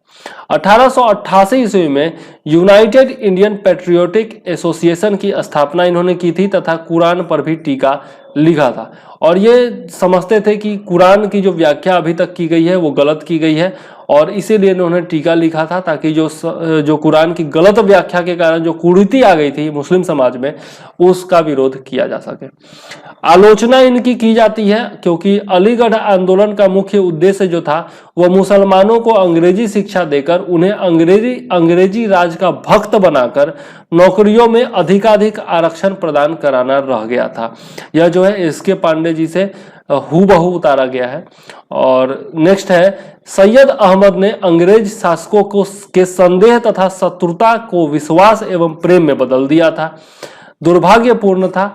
1888 ईस्वी में यूनाइटेड इंडियन पैट्रियोटिक एसोसिएशन की स्थापना इन्होंने की थी तथा कुरान पर भी टीका लिखा था। और ये समझते थे कि कुरान की जो व्याख्या अभी तक की गई है वो गलत की गई है और इसीलिए इन्होंने टीका लिखा था, ताकि जो कुरान की गलत व्याख्या के कारण जो कुरीति आ गई थी मुस्लिम समाज में उसका विरोध किया जा सके। आलोचना इनकी की जाती है क्योंकि अलीगढ़ आंदोलन का मुख्य उद्देश्य जो था वह मुसलमानों को अंग्रेजी शिक्षा देकर उन्हें अंग्रेजी राज का भक्त बनाकर नौकरियों में अधिकाधिक आरक्षण प्रदान कराना रह गया था। यह जो है एस.के. पांडे जी से हूबहू उतारा गया है। और नेक्स्ट है, सैयद अहमद ने अंग्रेज शासकों को के संदेह तथा शत्रुता को विश्वास एवं प्रेम में बदल दिया था। दुर्भाग्यपूर्ण था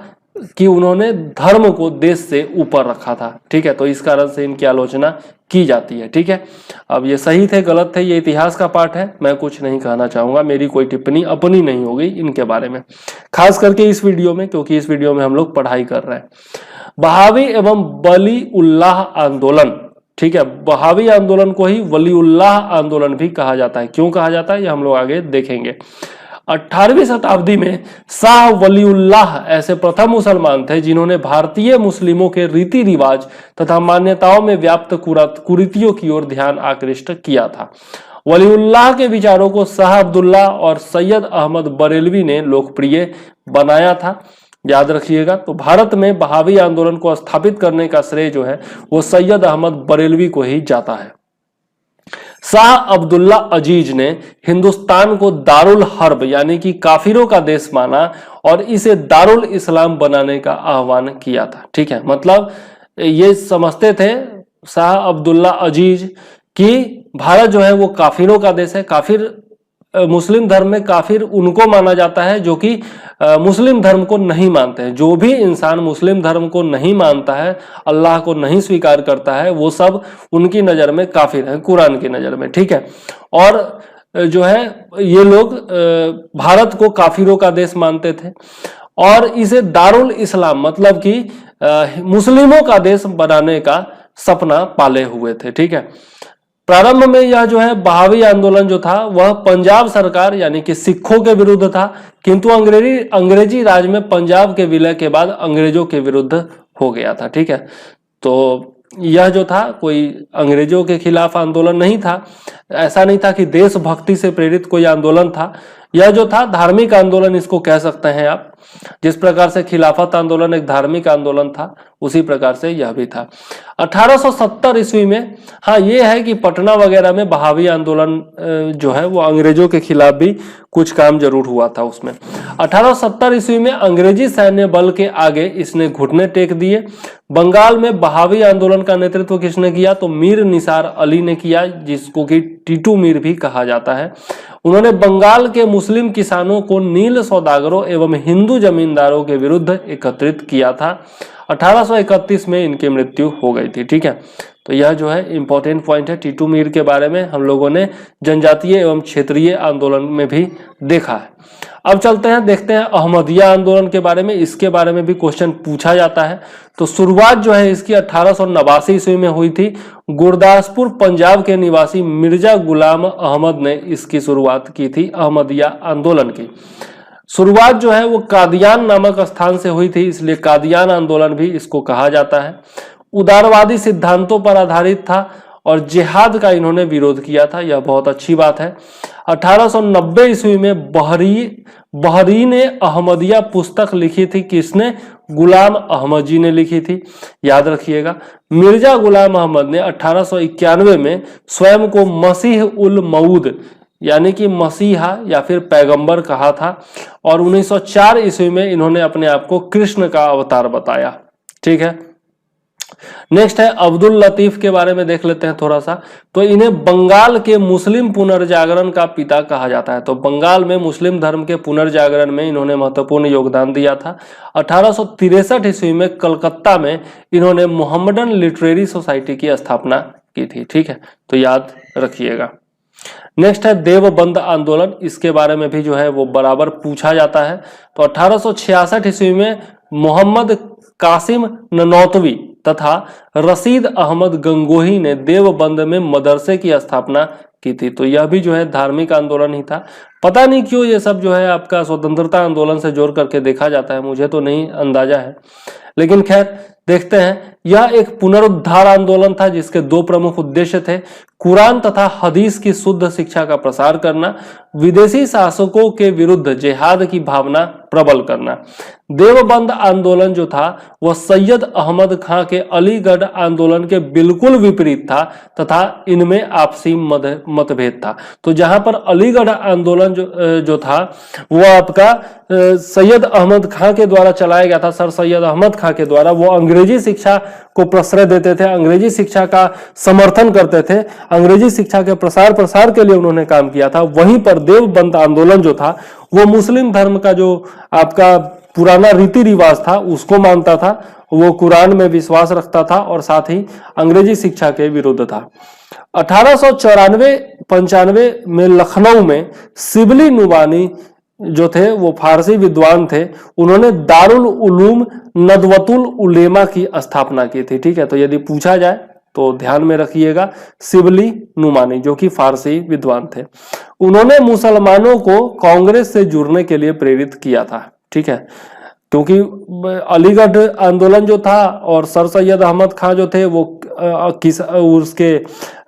कि उन्होंने धर्म को देश से ऊपर रखा था। ठीक है, तो इस कारण से इनकी आलोचना की जाती है। ठीक है, अब ये सही थे गलत थे ये इतिहास का पाठ है, मैं कुछ नहीं कहना चाहूंगा, मेरी कोई टिप्पणी अपनी नहीं होगी इनके बारे में, खास करके इस वीडियो में, क्योंकि इस वीडियो में हम लोग पढ़ाई कर रहे हैं। बहावी एवं वलीउल्लाह आंदोलन। ठीक है, बहावी आंदोलन को ही वलीउल्लाह आंदोलन भी कहा जाता है। क्यों कहा जाता है ये हम लोग आगे देखेंगे। 18वीं शताब्दी में शाह वलीउल्लाह ऐसे प्रथम मुसलमान थे जिन्होंने भारतीय मुस्लिमों के रीति रिवाज तथा मान्यताओं में व्याप्त कुरीतियों की ओर ध्यान आकृष्ट किया था। वलीउल्लाह के विचारों को शाह अब्दुल्ला और सैयद अहमद बरेलवी ने लोकप्रिय बनाया था। याद रखिएगा, तो भारत में बहावी आंदोलन को स्थापित करने का श्रेय जो है वो सैयद अहमद बरेलवी को ही जाता है। शाह अब्दुल्ला अजीज ने हिंदुस्तान को दारुल हर्ब यानी कि काफिरों का देश माना और इसे दारुल इस्लाम बनाने का आह्वान किया था। ठीक है, मतलब ये समझते थे शाह अब्दुल्ला अजीज कि भारत जो है वो काफिरों का देश है। काफिर मुस्लिम धर्म में काफिर उनको माना जाता है जो कि मुस्लिम धर्म को नहीं मानते हैं। जो भी इंसान मुस्लिम धर्म को नहीं मानता है, अल्लाह को नहीं स्वीकार करता है, वो सब उनकी नजर में काफिर है, कुरान की नजर में। ठीक है, और जो है ये लोग भारत को काफिरों का देश मानते थे और इसे दारुल इस्लाम मतलब कि मुस्लिमों का देश बनाने का सपना पाले हुए थे। ठीक है, प्रारंभ में यह जो है बहावी आंदोलन जो था वह पंजाब सरकार यानी कि सिखों के विरुद्ध था, किंतु अंग्रेजी राज में पंजाब के विलय के बाद अंग्रेजों के विरुद्ध हो गया था। ठीक है, तो यह जो था कोई अंग्रेजों के खिलाफ आंदोलन नहीं था, ऐसा नहीं था कि देशभक्ति से प्रेरित कोई आंदोलन था। यह जो था धार्मिक आंदोलन इसको कह सकते हैं आप। जिस प्रकार से खिलाफत आंदोलन एक धार्मिक आंदोलन था उसी प्रकार से यह भी था। 1870 ईस्वी में, हाँ ये है कि पटना वगैरह में बहावी आंदोलन जो है वो अंग्रेजों के खिलाफ भी कुछ काम जरूर हुआ था उसमें। 1870 ईस्वी में अंग्रेजी सैन्य बल के आगे इसने घुटने टेक दिए। बंगाल में बहावी आंदोलन का नेतृत्व किसने किया? तो मीर निसार अली ने किया, जिसको कि टीटू मीर भी कहा जाता है। उन्होंने बंगाल के मुस्लिम किसानों को नील सौदागरों एवं हिंदू जमींदारों के विरुद्ध एकत्रित किया था। 1831 में इनकी मृत्यु हो गई थी। ठीक है, तो यह जो है इंपॉर्टेंट पॉइंट है। टीटू मीर के बारे में हम लोगों ने जनजातीय एवं क्षेत्रीय आंदोलन में भी देखा है। अब चलते हैं, देखते हैं अहमदिया आंदोलन के बारे में। इसके बारे में भी क्वेश्चन पूछा जाता है। तो शुरुआत जो है इसकी 1889 ईस्वी में हुई थी। गुरदासपुर पंजाब के निवासी मिर्जा गुलाम अहमद ने इसकी शुरुआत की थी, अहमदिया आंदोलन की। शुरुआत जो है वो कादियान नामक स्थान से हुई थी, इसलिए कादियान आंदोलन भी इसको कहा जाता है। उदारवादी सिद्धांतों पर आधारित था और जिहाद का इन्होंने विरोध किया था, यह बहुत अच्छी बात है। 1890 ईस्वी में बहरीन अहमदिया पुस्तक लिखी थी, किसने? गुलाम अहमद जी ने लिखी थी, याद रखिएगा। मिर्जा गुलाम अहमद ने 1891 में स्वयं को मसीह उल मऊद यानी कि मसीहा या फिर पैगंबर कहा था और 1904 ईस्वी में इन्होंने अपने आप को कृष्ण का अवतार बताया। ठीक है, नेक्स्ट है अब्दुल लतीफ के बारे में देख लेते हैं थोड़ा सा। तो इन्हें बंगाल के मुस्लिम पुनर्जागरण का पिता कहा जाता है। तो बंगाल में मुस्लिम धर्म के पुनर्जागरण में इन्होंने महत्वपूर्ण योगदान दिया था। 1863 ईस्वी में कलकत्ता में इन्होंने मोहम्मदन लिटरेरी सोसाइटी की स्थापना की थी। ठीक है, तो याद रखिएगा। नेक्स्ट है देवबंद आंदोलन, इसके बारे में भी जो है वो बराबर पूछा जाता है। तो 1866 ईस्वी में मोहम्मद कासिम ननौतवी तथा रशीद अहमद गंगोही ने देवबंद में मदरसे की स्थापना की थी। तो यह भी जो है धार्मिक आंदोलन ही था। पता नहीं क्यों ये सब जो है आपका स्वतंत्रता आंदोलन से जोड़ करके देखा जाता है, मुझे तो नहीं अंदाजा है, लेकिन खैर देखते हैं। यह एक पुनरुद्धार आंदोलन था जिसके दो प्रमुख उद्देश्य थे, कुरान तथा हदीस की शुद्ध शिक्षा का प्रसार करना, विदेशी शासकों के विरुद्ध जिहाद की भावना प्रबल करना। देवबंद आंदोलन जो था वह सैयद अहमद खां के अलीगढ़ आंदोलन के बिल्कुल विपरीत था तथा इनमें आपसी मतभेद था। तो जहां पर अलीगढ़ आंदोलन जो था वो आपका सैयद अहमद खां के द्वारा चलाया गया था, सर सैयद अहमद खां के द्वारा। वो अंग्रेजी शिक्षा को प्रश्रय देते थे, अंग्रेजी शिक्षा का समर्थन करते थे, अंग्रेजी शिक्षा के प्रसार के लिए उन्होंने काम किया था। वहीं पर देवबंद आंदोलन जो था वो मुस्लिम धर्म का जो आपका पुराना रीति रिवाज था उसको मानता था, वो कुरान में विश्वास रखता था और साथ ही अंग्रेजी शिक्षा के विरुद्ध था। 1894-95 में लखनऊ में शिबली नुमानी जो थे वो फारसी विद्वान थे, उन्होंने दारुल उलूम नदवतुल उलेमा की स्थापना की थी। ठीक है, तो यदि पूछा जाए तो ध्यान में रखिएगा, शिबली नुमानी जो कि फारसी विद्वान थे। उन्होंने मुसलमानों को कांग्रेस से जुड़ने के लिए प्रेरित किया था। ठीक है, क्योंकि अलीगढ़ आंदोलन जो था और सर सैयद अहमद खां जो थे वो उसके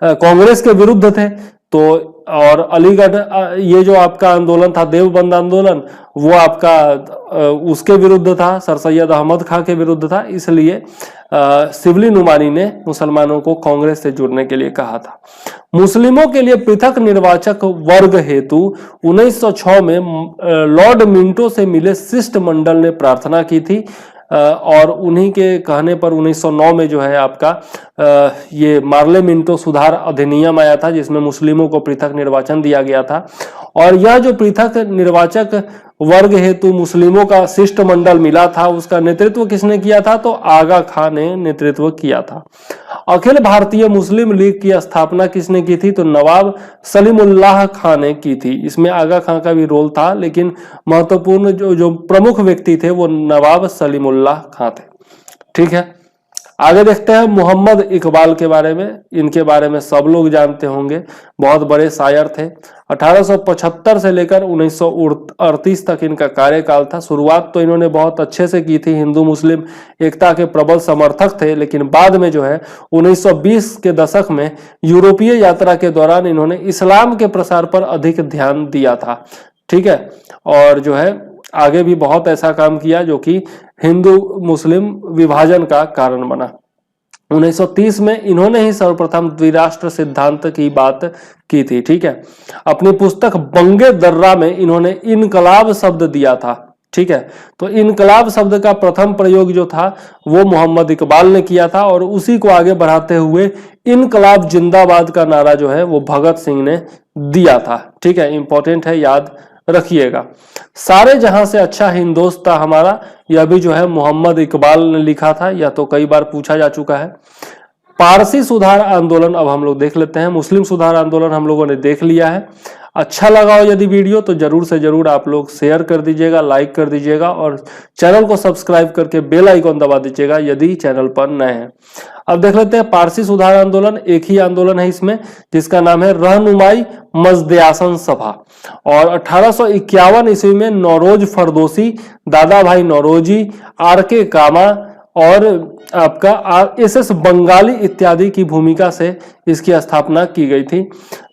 कांग्रेस के विरुद्ध थे। तो और अलीगढ़ ये जो आपका आंदोलन था देवबंद आंदोलन वो आपका उसके विरुद्ध था, सर सैयद अहमद खां के विरुद्ध था, इसलिए शिबली नुमानी ने मुसलमानों को कांग्रेस से जुड़ने के लिए कहा था। मुस्लिमों के लिए पृथक निर्वाचक वर्ग हेतु 1906 में लॉर्ड मिंटो से मिले शिष्टमंडल ने प्रार्थना की थी और उन्हीं के कहने पर 1909 में जो है आपका ये मार्ले मिंटो सुधार अधिनियम आया था जिसमें मुस्लिमों को पृथक निर्वाचन दिया गया था। और यह जो पृथक निर्वाचक वर्ग हेतु मुस्लिमों का शिष्टमंडल मिला था उसका नेतृत्व किसने किया था? तो आगा खान ने नेतृत्व किया था। अखिल भारतीय मुस्लिम लीग की स्थापना किसने की थी? तो नवाब सलीमुल्लाह खान ने की थी। इसमें आगा खान का भी रोल था लेकिन महत्वपूर्ण जो प्रमुख व्यक्ति थे वो नवाब सलीमुल्लाह खान थे। ठीक है, आगे देखते हैं मोहम्मद इकबाल के बारे में। इनके बारे में सब लोग जानते होंगे, बहुत बड़े शायर थे। 1875 से लेकर 1938 तक इनका कार्यकाल था। शुरुआत तो इन्होंने बहुत अच्छे से की थी, हिंदू मुस्लिम एकता के प्रबल समर्थक थे, लेकिन बाद में जो है 1920 के दशक में यूरोपीय यात्रा के दौरान इन्होंने इस्लाम के प्रसार पर अधिक ध्यान दिया था। ठीक है, और जो है आगे भी बहुत ऐसा काम किया जो कि हिंदू मुस्लिम विभाजन का कारण बना। 1930 में इन्होंने ही सर्वप्रथम द्विराष्ट्र सिद्धांत की बात की थी। ठीक है, अपनी पुस्तक बंगे दर्रा में इन्होंने इनकलाब शब्द दिया था। ठीक है, तो इनकलाब शब्द का प्रथम प्रयोग जो था वो मोहम्मद इकबाल ने किया था और उसी को आगे बढ़ाते हुए इनकलाब जिंदाबाद का नारा जो है वो भगत सिंह ने दिया था। ठीक है, इंपॉर्टेंट है, याद रखिएगा। सारे जहां से अच्छा हिंदोस्त था हमारा, यह भी जो है मोहम्मद इकबाल ने लिखा था, यह तो कई बार पूछा जा चुका है। पारसी सुधार आंदोलन अब हम लोग देख लेते हैं। मुस्लिम सुधार आंदोलन हम लोगों ने देख लिया है। अच्छा लगा हो यदि वीडियो तो जरूर से जरूर आप लोग शेयर कर दीजिएगा, लाइक कर दीजिएगा और चैनल को सब्सक्राइब करके बेल आइकॉन दबा दीजिएगा यदि चैनल पर नए हैं। अब देख लेते हैं पारसी सुधार आंदोलन। एक ही आंदोलन है इसमें जिसका नाम है रहनुमाई मजदयासन सभा, और 1851 ईस्वी में नौरोज फरदोसी, दादा भाई नौरोजी, आर.के. कामा और आपका एस.एस. बंगाली इत्यादि की भूमिका से इसकी स्थापना की गई थी।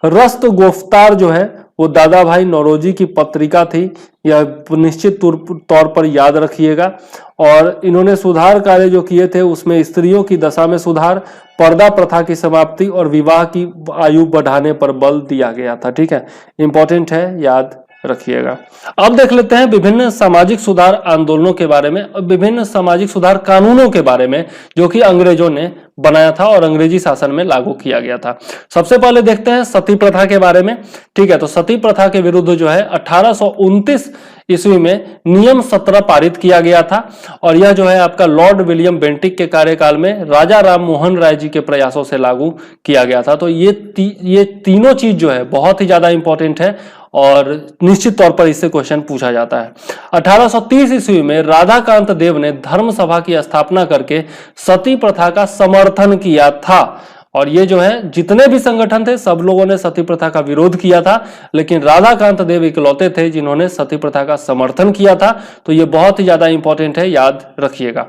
रस्त गोफ्तार जो है वो दादा भाई नौरोजी की पत्रिका थी, यह निश्चित तौर पर याद रखिएगा। और इन्होंने सुधार कार्य जो किए थे उसमें स्त्रियों की दशा में सुधार, पर्दा प्रथा की समाप्ति और विवाह की आयु बढ़ाने पर बल दिया गया था। ठीक है, इंपॉर्टेंट है, याद रखिएगा। अब देख लेते हैं विभिन्न सामाजिक सुधार आंदोलनों के बारे में, विभिन्न सामाजिक सुधार कानूनों के बारे में जो कि अंग्रेजों ने बनाया था और अंग्रेजी शासन में लागू किया गया था। सबसे पहले देखते हैं सती प्रथा के बारे में। ठीक है, तो सती प्रथा के विरुद्ध जो है 1829 ईस्वी में नियम 17 पारित किया गया था, और यह जो है आपका लॉर्ड विलियम बेंटिक के कार्यकाल में राजा राम मोहन राय जी के प्रयासों से लागू किया गया था। तो ये तीनों चीज जो है बहुत ही ज्यादा इंपॉर्टेंट है और निश्चित तौर पर इससे क्वेश्चन पूछा जाता है। 1830 ईस्वी में राधाकांत देव ने धर्म सभा की स्थापना करके सती प्रथा का समर्थन किया था, और ये जो है जितने भी संगठन थे सब लोगों ने सती प्रथा का विरोध किया था, लेकिन राधाकांत देव इकलौते थे जिन्होंने सती प्रथा का समर्थन किया था। तो ये बहुत ही ज्यादा इंपॉर्टेंट है, याद रखिएगा।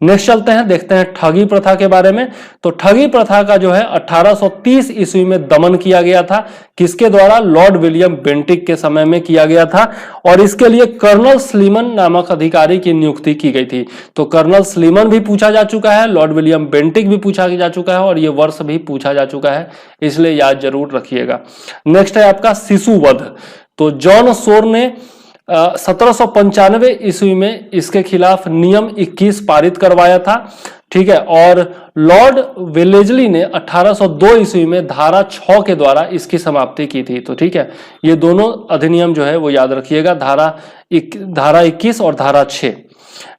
नेक्स्ट चलते हैं, देखते हैं ठगी प्रथा के बारे में। तो ठगी प्रथा का जो है 1830 ईस्वी में दमन किया गया था। किसके द्वारा? लॉर्ड विलियम बेंटिक के समय में किया गया था, और इसके लिए कर्नल स्लीमन नामक अधिकारी की नियुक्ति की गई थी। तो कर्नल स्लीमन भी पूछा जा चुका है, लॉर्ड विलियम बेंटिक भी पूछा जा चुका है, और ये वर्ष भी पूछा जा चुका है, इसलिए याद जरूर रखिएगा। नेक्स्ट है आपका शिशुवध। तो जॉन शोर ने 1795 ईस्वी में इसके खिलाफ नियम 21 पारित करवाया था। ठीक है, और लॉर्ड वेलेजली ने 1802 ईस्वी में धारा 6 के द्वारा इसकी समाप्ति की थी। तो ठीक है, ये दोनों अधिनियम जो है वो याद रखिएगा, धारा 21 और धारा 6।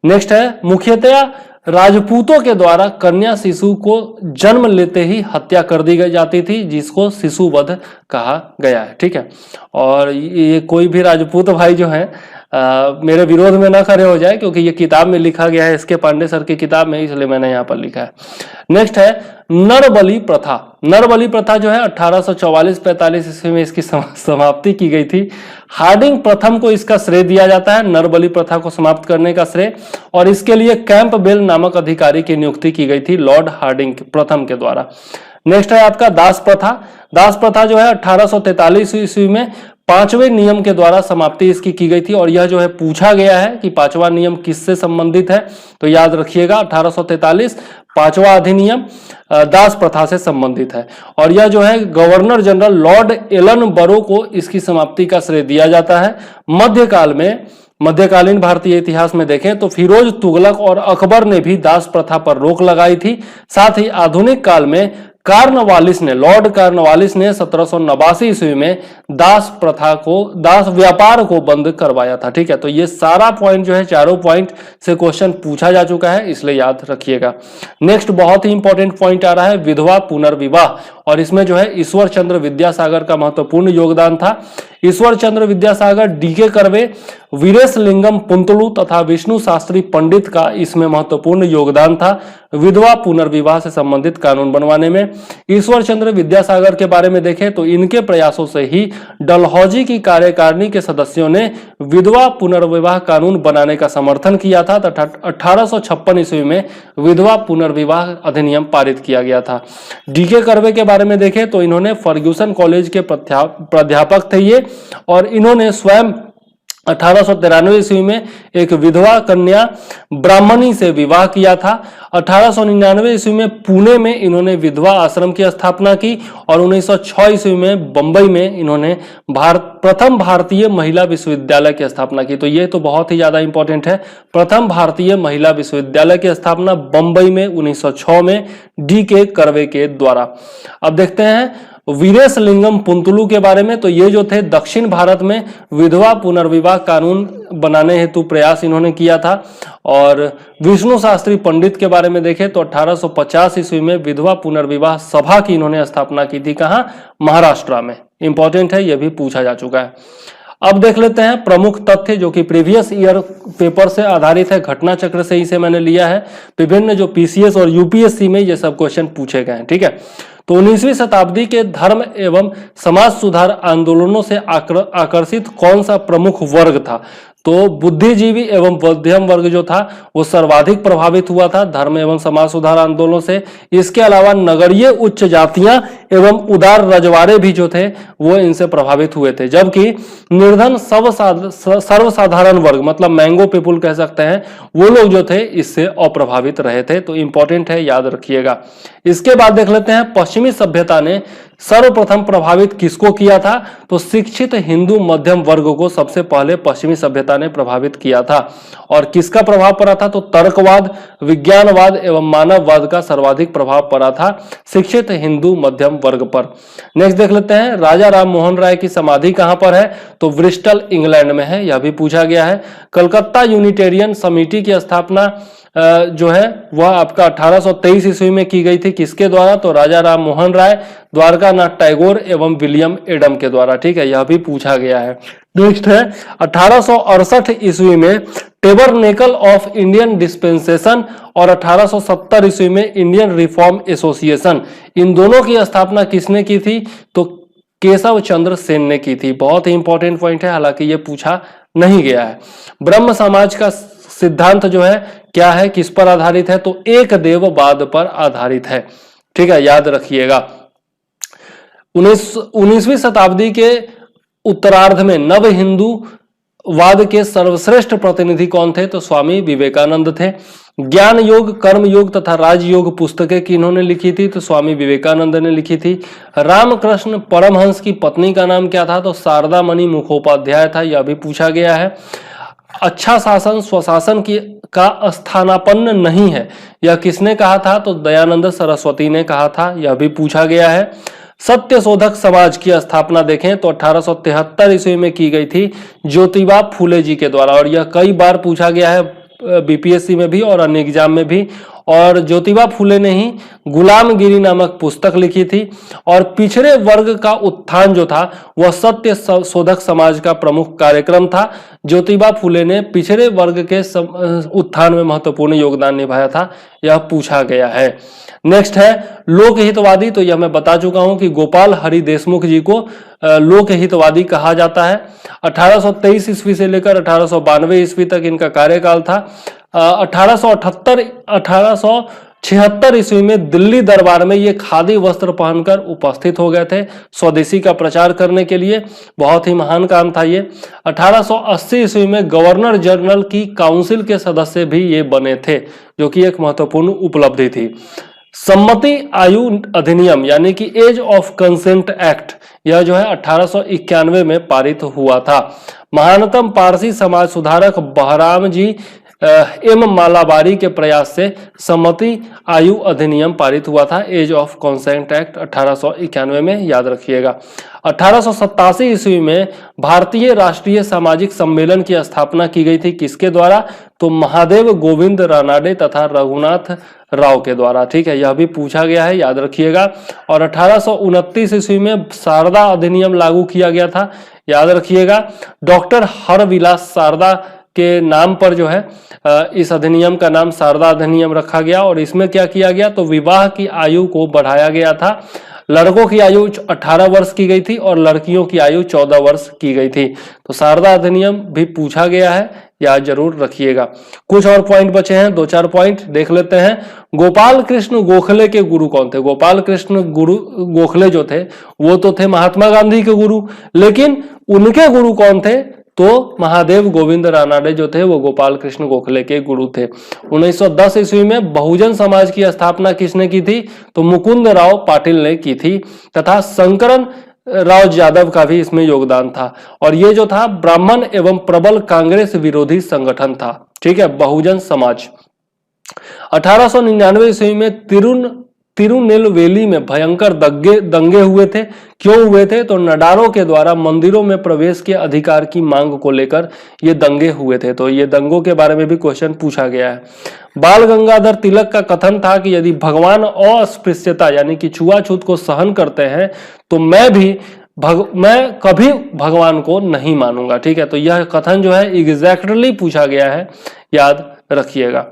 नेक्स्ट है मुख्यतया राजपूतों के द्वारा कन्या शिशु को जन्म लेते ही हत्या कर दी जाती थी, जिसको शिशुवध कहा गया है। ठीक है, और ये कोई भी राजपूत भाई जो है मेरे विरोध में ना खड़े हो जाए, क्योंकि ये किताब में लिखा गया है, इसके पांडे सर की किताब में, इसलिए मैंने यहाँ पर लिखा है। नेक्स्ट है नरबली प्रथा। नरबली प्रथा जो है 1844-45 ईस्वी में इसकी समाप्ति की गई थी। हार्डिंग प्रथम को इसका श्रेय दिया जाता है, नरबली प्रथा को समाप्त करने का श्रेय, और इसके लिए कैंपबेल नामक अधिकारी की नियुक्ति की गई थी लॉर्ड हार्डिंग प्रथम के द्वारा। नेक्स्ट है आपका दास प्रथा। दास प्रथा जो है 1843 ईस्वी में 5वें नियम के द्वारा समाप्ति इसकी की गई थी, और यह जो है पूछा गया है कि 5वां नियम किससे संबंधित है, तो याद रखिएगा 1843 5वां अधिनियम दास प्रथा से संबंधित है, और यह जो है गवर्नर जनरल लॉर्ड एलन बरो को इसकी समाप्ति का श्रेय दिया जाता है। मध्यकाल में, मध्यकालीन भारतीय इतिहास में देखें तो फिरोज तुगलक और अकबर ने भी दास प्रथा पर रोक लगाई थी। साथ ही आधुनिक काल में कार्नवालिस ने, लॉर्ड कार्नवालिस ने 1789 ईस्वी में दास प्रथा को, दास व्यापार को बंद करवाया था। ठीक है, तो ये सारा पॉइंट जो है, चारों पॉइंट से क्वेश्चन पूछा जा चुका है, इसलिए याद रखिएगा। नेक्स्ट बहुत ही इंपॉर्टेंट पॉइंट आ रहा है विधवा पुनर्विवाह, और इसमें जो है ईश्वर चंद्र विद्यासागर का महत्वपूर्ण योगदान था। ईश्वर चंद्र विद्यासागर, डी.के. कर्वे, वीरेश लिंगम पुंतलू तथा विष्णु शास्त्री पंडित का इसमें महत्वपूर्ण योगदान था विधवा पुनर्विवाह से संबंधित कानून बनवाने में। ईश्वर चंद्र विद्यासागर के बारे में देखें तो इनके प्रयासों से ही डलहौजी की कार्यकारिणी के सदस्यों ने विधवा पुनर्विवाह कानून बनाने का समर्थन किया था तथा 1856 ईस्वी में विधवा पुनर्विवाह अधिनियम पारित किया गया था। डी.के. कर्वे के बारे में देखें तो इन्होंने फर्ग्यूसन कॉलेज के प्राध्यापक थे ये, और इन्होंने स्वयं 1893 ईस्वी में एक विधवा कन्या ब्राह्मणी से विवाह किया था। 1899 ईस्वी में पुणे में इन्होंने विधवा आश्रम की स्थापना की, और 1906 ईस्वी में बंबई में इन्होंने प्रथम भारतीय महिला विश्वविद्यालय की स्थापना की। तो ये तो बहुत ही ज्यादा इंपॉर्टेंट है, प्रथम भारतीय महिला विश्वविद्यालय की स्थापना बंबई में 1906 में डी.के. कर्वे के द्वारा। अब देखते हैं वीरेश लिंगम पुंतलू के बारे में, तो ये जो थे दक्षिण भारत में विधवा पुनर्विवाह कानून बनाने हेतु प्रयास इन्होंने किया था। और विष्णु शास्त्री पंडित के बारे में देखें तो 1850 ईस्वी में विधवा पुनर्विवाह सभा की इन्होंने स्थापना की थी। कहां? महाराष्ट्र में। इंपॉर्टेंट है, यह भी पूछा जा चुका है। अब देख लेते हैं प्रमुख तथ्य जो कि प्रीवियस ईयर पेपर से आधारित है, घटना चक्र से इसे मैंने लिया है। विभिन्न जो पीसीएस और यूपीएससी में ये सब क्वेश्चन पूछे गए हैं, ठीक है। तो 19वीं शताब्दी के धर्म एवं समाज सुधार आंदोलनों से आकर्षित कौन सा प्रमुख वर्ग था? तो बुद्धिजीवी एवं मध्यम वर्ग जो था वो सर्वाधिक प्रभावित हुआ था धर्म एवं समाज सुधार आंदोलनों से। इसके अलावा नगरीय उच्च जातियां एवं उदार रजवाड़े भी जो थे वो इनसे प्रभावित हुए थे, जबकि निर्धन सर्वसाधारण वर्ग मतलब मैंगो पीपुल कह सकते हैं, वो लोग जो थे इससे अप्रभावित रहे थे। तो इंपॉर्टेंट है, याद रखिएगा। इसके बाद देख लेते हैं पश्चिमी सभ्यता ने सर्वप्रथम प्रभावित किसको किया था? तो शिक्षित हिंदू मध्यम वर्ग को सबसे पहले पश्चिमी सभ्यता ने प्रभावित किया था। और किसका प्रभाव पड़ा था? तो तर्कवाद, विज्ञानवाद एवं मानववाद का सर्वाधिक प्रभाव पड़ा था शिक्षित हिंदू मध्यम वर्ग पर। नेक्स्ट देख लेते हैं राजा राम मोहन राय की समाधि कहां पर है? तो ब्रिस्टल इंग्लैंड में है, यह भी पूछा गया है। कलकत्ता यूनिटेरियन समिति की स्थापना जो है वह आपका 1823 ईस्वी में की गई थी। किसके द्वारा? तो राजा राम मोहन राय, द्वारकानाथ टैगोर एवं विलियम एडम के द्वारा, ठीक है, यह भी पूछा गया है। नेक्स्ट है 1868 ईस्वी में टेबरनेकल ऑफ इंडियन डिस्पेंसेशन और 1870 ईस्वी में इंडियन रिफॉर्म एसोसिएशन, इन दोनों की स्थापना किसने की थी? तो केशव चंद्र सेन ने की थी। बहुत ही इंपॉर्टेंट पॉइंट है, हालांकि यह पूछा नहीं गया है। ब्रह्म समाज का सिद्धांत जो है क्या है, किस पर आधारित है? तो एक देववाद पर आधारित है, ठीक है, याद रखिएगा। 19वीं शताब्दी के उत्तरार्ध में नव हिंदूवाद के सर्वश्रेष्ठ प्रतिनिधि कौन थे? तो स्वामी विवेकानंद थे। ज्ञान योग, कर्म योग तथा राजयोग पुस्तकें किन्होंने लिखी थी? तो स्वामी विवेकानंद ने लिखी थी। रामकृष्ण परमहंस की पत्नी का नाम क्या था? तो शारदा मणि मुखोपाध्याय था, यह भी पूछा गया है। अच्छा शासन स्वशासन की का स्थानापन्न नहीं है, यह किसने कहा था? तो दयानंद सरस्वती ने कहा था, यह भी पूछा गया है। सत्यशोधक समाज की स्थापना देखें तो 1873 ईस्वी में की गई थी ज्योतिबा फूले जी के द्वारा, और यह कई बार पूछा गया है बीपीएससी में भी और अन्य एग्जाम में भी। और ज्योतिबा फूले ने ही गुलामगिरी नामक पुस्तक लिखी थी। और पिछड़े वर्ग का उत्थान जो था वह सत्य शोधक समाज का प्रमुख कार्यक्रम था। ज्योतिबा फूले ने पिछड़े वर्ग के उत्थान में महत्वपूर्ण योगदान निभाया था, यह पूछा गया है। नेक्स्ट है लोकहितवादी, तो यह मैं बता चुका हूं कि गोपाल हरि देशमुख जी को लोकहितवादी कहा जाता है। 1823 ईस्वी से लेकर 1892 ईस्वी तक इनका कार्यकाल था। 1876 ईस्वी में दिल्ली दरबार में ये खादी वस्त्र पहनकर उपस्थित हो गए थे स्वदेशी का प्रचार करने के लिए। बहुत ही महान काम था ये। 1880 ईस्वी में गवर्नर जनरल की काउंसिल के सदस्य भी ये बने थे, जो कि एक महत्वपूर्ण उपलब्धि थी। सम्मति आयु अधिनियम यानी कि एज ऑफ कंसेंट एक्ट, यह जो है 1891 में पारित हुआ था। महानतम पारसी समाज सुधारक बहराम जी एम मालाबारी के प्रयास से सम्मति आयु अधिनियम पारित हुआ था, एज ऑफ कंसेंट एक्ट 1891 में, याद रखिएगा। 1887 ईस्वी में भारतीय राष्ट्रीय सामाजिक सम्मेलन की स्थापना की गई थी, किसके द्वारा? तो महादेव गोविंद रानाडे तथा रघुनाथ राव के द्वारा, ठीक है, यह भी पूछा गया है, याद रखिएगा। और 1829 ईस्वी में शारदा अधिनियम लागू किया गया था, याद रखिएगा। डॉक्टर हरविलास शारदा के नाम पर जो है इस अधिनियम का नाम शारदा अधिनियम रखा गया। और इसमें क्या किया गया? तो विवाह की आयु को बढ़ाया गया था। लड़कों की आयु 18 वर्ष की गई थी और लड़कियों की आयु 14 वर्ष की गई थी। तो शारदा अधिनियम भी पूछा गया है, याद जरूर रखिएगा। कुछ और पॉइंट बचे हैं, 2-4 पॉइंट देख लेते हैं। गोपाल कृष्ण गोखले के गुरु कौन थे? गोपाल कृष्ण गोखले जो थे वो तो थे महात्मा गांधी के गुरु, लेकिन उनके गुरु कौन थे? तो महादेव गोविंद रानाडे जो थे वो गोपाल कृष्ण गोखले के गुरु थे। 1910 ईस्वी में बहुजन समाज की स्थापना किसने की थी? तो मुकुंद राव पाटिल ने की थी, तथा शंकरन राव यादव का भी इसमें योगदान था। और ये जो था ब्राह्मण एवं प्रबल कांग्रेस विरोधी संगठन था, ठीक है, बहुजन समाज। 1899 ईस्वी में तिरुनेलवेली में भयंकर दंगे हुए थे। क्यों हुए थे? तो नाडारों के द्वारा मंदिरों में प्रवेश के अधिकार की मांग को लेकर ये दंगे हुए थे। तो ये दंगों के बारे में भी क्वेश्चन पूछा गया है। बाल गंगाधर तिलक का कथन था कि यदि भगवान अस्पृश्यता यानी कि छुआछूत को सहन करते हैं तो मैं कभी भगवान को नहीं मानूंगा। ठीक है, तो यह कथन जो है एग्जैक्टली पूछा गया है, याद रखिएगा।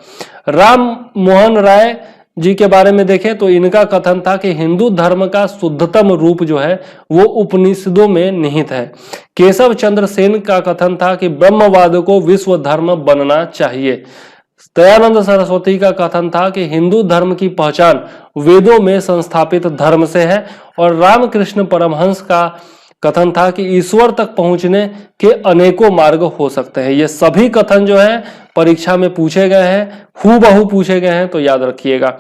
राम मोहन राय जी के बारे में देखें तो इनका कथन था कि हिंदू धर्म का शुद्धतम रूप जो है वो उपनिषदों में निहित है। केशव चंद्र सेन का कथन था कि ब्रह्मवाद को विश्व धर्म बनना चाहिए। दयानंद सरस्वती का कथन था कि हिंदू धर्म की पहचान वेदों में संस्थापित धर्म से है। और रामकृष्ण परमहंस का कथन था कि ईश्वर तक पहुंचने के अनेकों मार्ग हो सकते हैं। ये सभी कथन जो है परीक्षा में पूछे गए हैं, हूबहू पूछे गए हैं, तो याद रखिएगा।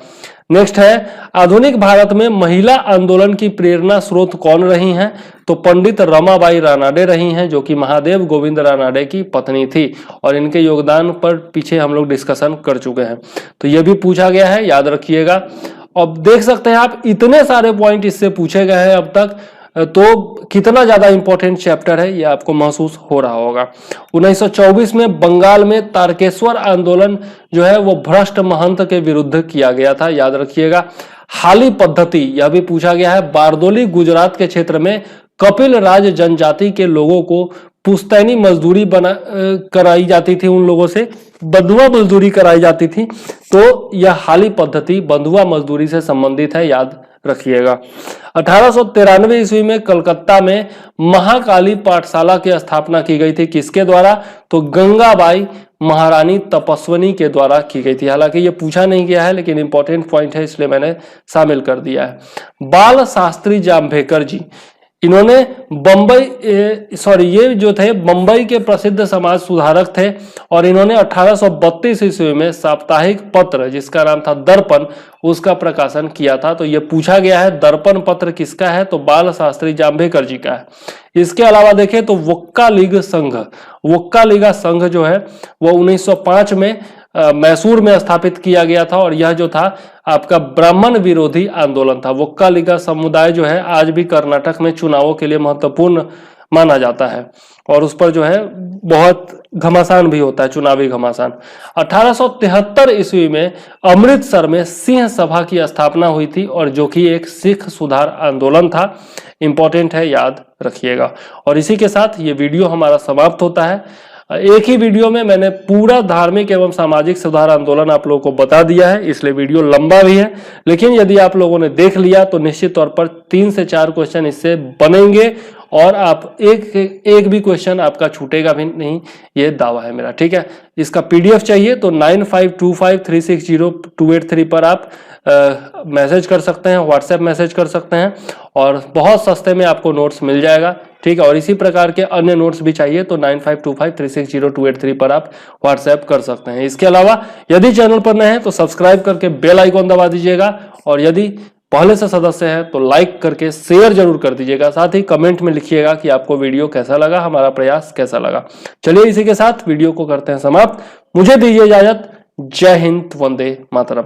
नेक्स्ट है, आधुनिक भारत में महिला आंदोलन की प्रेरणा स्रोत कौन रही हैं? तो पंडित रमाबाई रानाडे रही हैं, जो कि महादेव गोविंद रानाडे की पत्नी थी। और इनके योगदान पर पीछे हम लोग डिस्कशन कर चुके हैं, तो यह भी पूछा गया है, याद रखिएगा। अब देख सकते हैं आप इतने सारे पॉइंट इससे पूछे गए हैं अब तक, तो कितना ज्यादा इंपॉर्टेंट चैप्टर है ये आपको महसूस हो रहा होगा। 1924 में बंगाल में तारकेश्वर आंदोलन जो है वो भ्रष्ट महंत के विरुद्ध किया गया था, याद रखिएगा। हाली पद्धति यह भी पूछा गया है। बारदोली गुजरात के क्षेत्र में कपिल राज जनजाति के लोगों को पुश्तैनी मजदूरी कराई जाती थी, उन लोगों से बंधुआ मजदूरी कराई जाती थी। तो यह हाली पद्धति बंधुआ मजदूरी से संबंधित है, याद रखिएगा। 1893 ईस्वी में कलकत्ता में महाकाली पाठशाला की स्थापना की गई थी, किसके द्वारा? तो गंगाबाई महारानी तपस्विनी के द्वारा की गई थी। हालांकि ये पूछा नहीं गया है लेकिन इंपॉर्टेंट पॉइंट है, इसलिए मैंने शामिल कर दिया है। बाल शास्त्री जाम्भेकर जी, इन्होंने ये जो थे बंबई के प्रसिद्ध समाज सुधारक थे। और इन्होंने 1832 ईस्वी में साप्ताहिक पत्र जिसका नाम था दर्पण, उसका प्रकाशन किया था। तो ये पूछा गया है दर्पण पत्र किसका है? तो बाल शास्त्री जाम्भेकर जी का है। इसके अलावा देखें तो वोक्का लीगा संघ जो है वो 1905 में मैसूर में स्थापित किया गया था। और यह जो था आपका ब्राह्मण विरोधी आंदोलन था। वोक्का लीगा समुदाय जो है आज भी कर्नाटक में चुनावों के लिए महत्वपूर्ण माना जाता है और उस पर जो है बहुत घमासान भी होता है, चुनावी घमासान। 1873 ईस्वी में अमृतसर में सिंह सभा की स्थापना हुई थी और जो कि एक सिख सुधार आंदोलन था। इंपॉर्टेंट है, याद रखिएगा। और इसी के साथ ये वीडियो हमारा समाप्त होता है। एक ही वीडियो में मैंने पूरा धार्मिक एवं सामाजिक सुधार आंदोलन आप लोगों को बता दिया है, इसलिए वीडियो लंबा भी है। लेकिन यदि आप लोगों ने देख लिया तो निश्चित तौर पर 3 से 4 क्वेश्चन इससे बनेंगे और आप एक भी क्वेश्चन आपका छूटेगा भी नहीं, ये दावा है मेरा। ठीक है, इसका पीडीएफ चाहिए तो 9525360283 पर आप मैसेज कर सकते हैं, व्हाट्सएप मैसेज कर सकते हैं और बहुत सस्ते में आपको नोट्स मिल जाएगा। ठीक है, और इसी प्रकार के अन्य नोट्स भी चाहिए तो 9525360283 पर आप व्हाट्सएप कर सकते हैं। इसके अलावा यदि चैनल पर नए हैं तो सब्सक्राइब करके बेल आइकॉन दबा दीजिएगा और यदि पहले से सदस्य हैं तो लाइक करके शेयर जरूर कर दीजिएगा। साथ ही कमेंट में लिखिएगा कि आपको वीडियो कैसा लगा, हमारा प्रयास कैसा लगा। चलिए इसी के साथ वीडियो को करते हैं समाप्त। मुझे दीजिए इजाजत। जय हिंद, वंदे मातरम।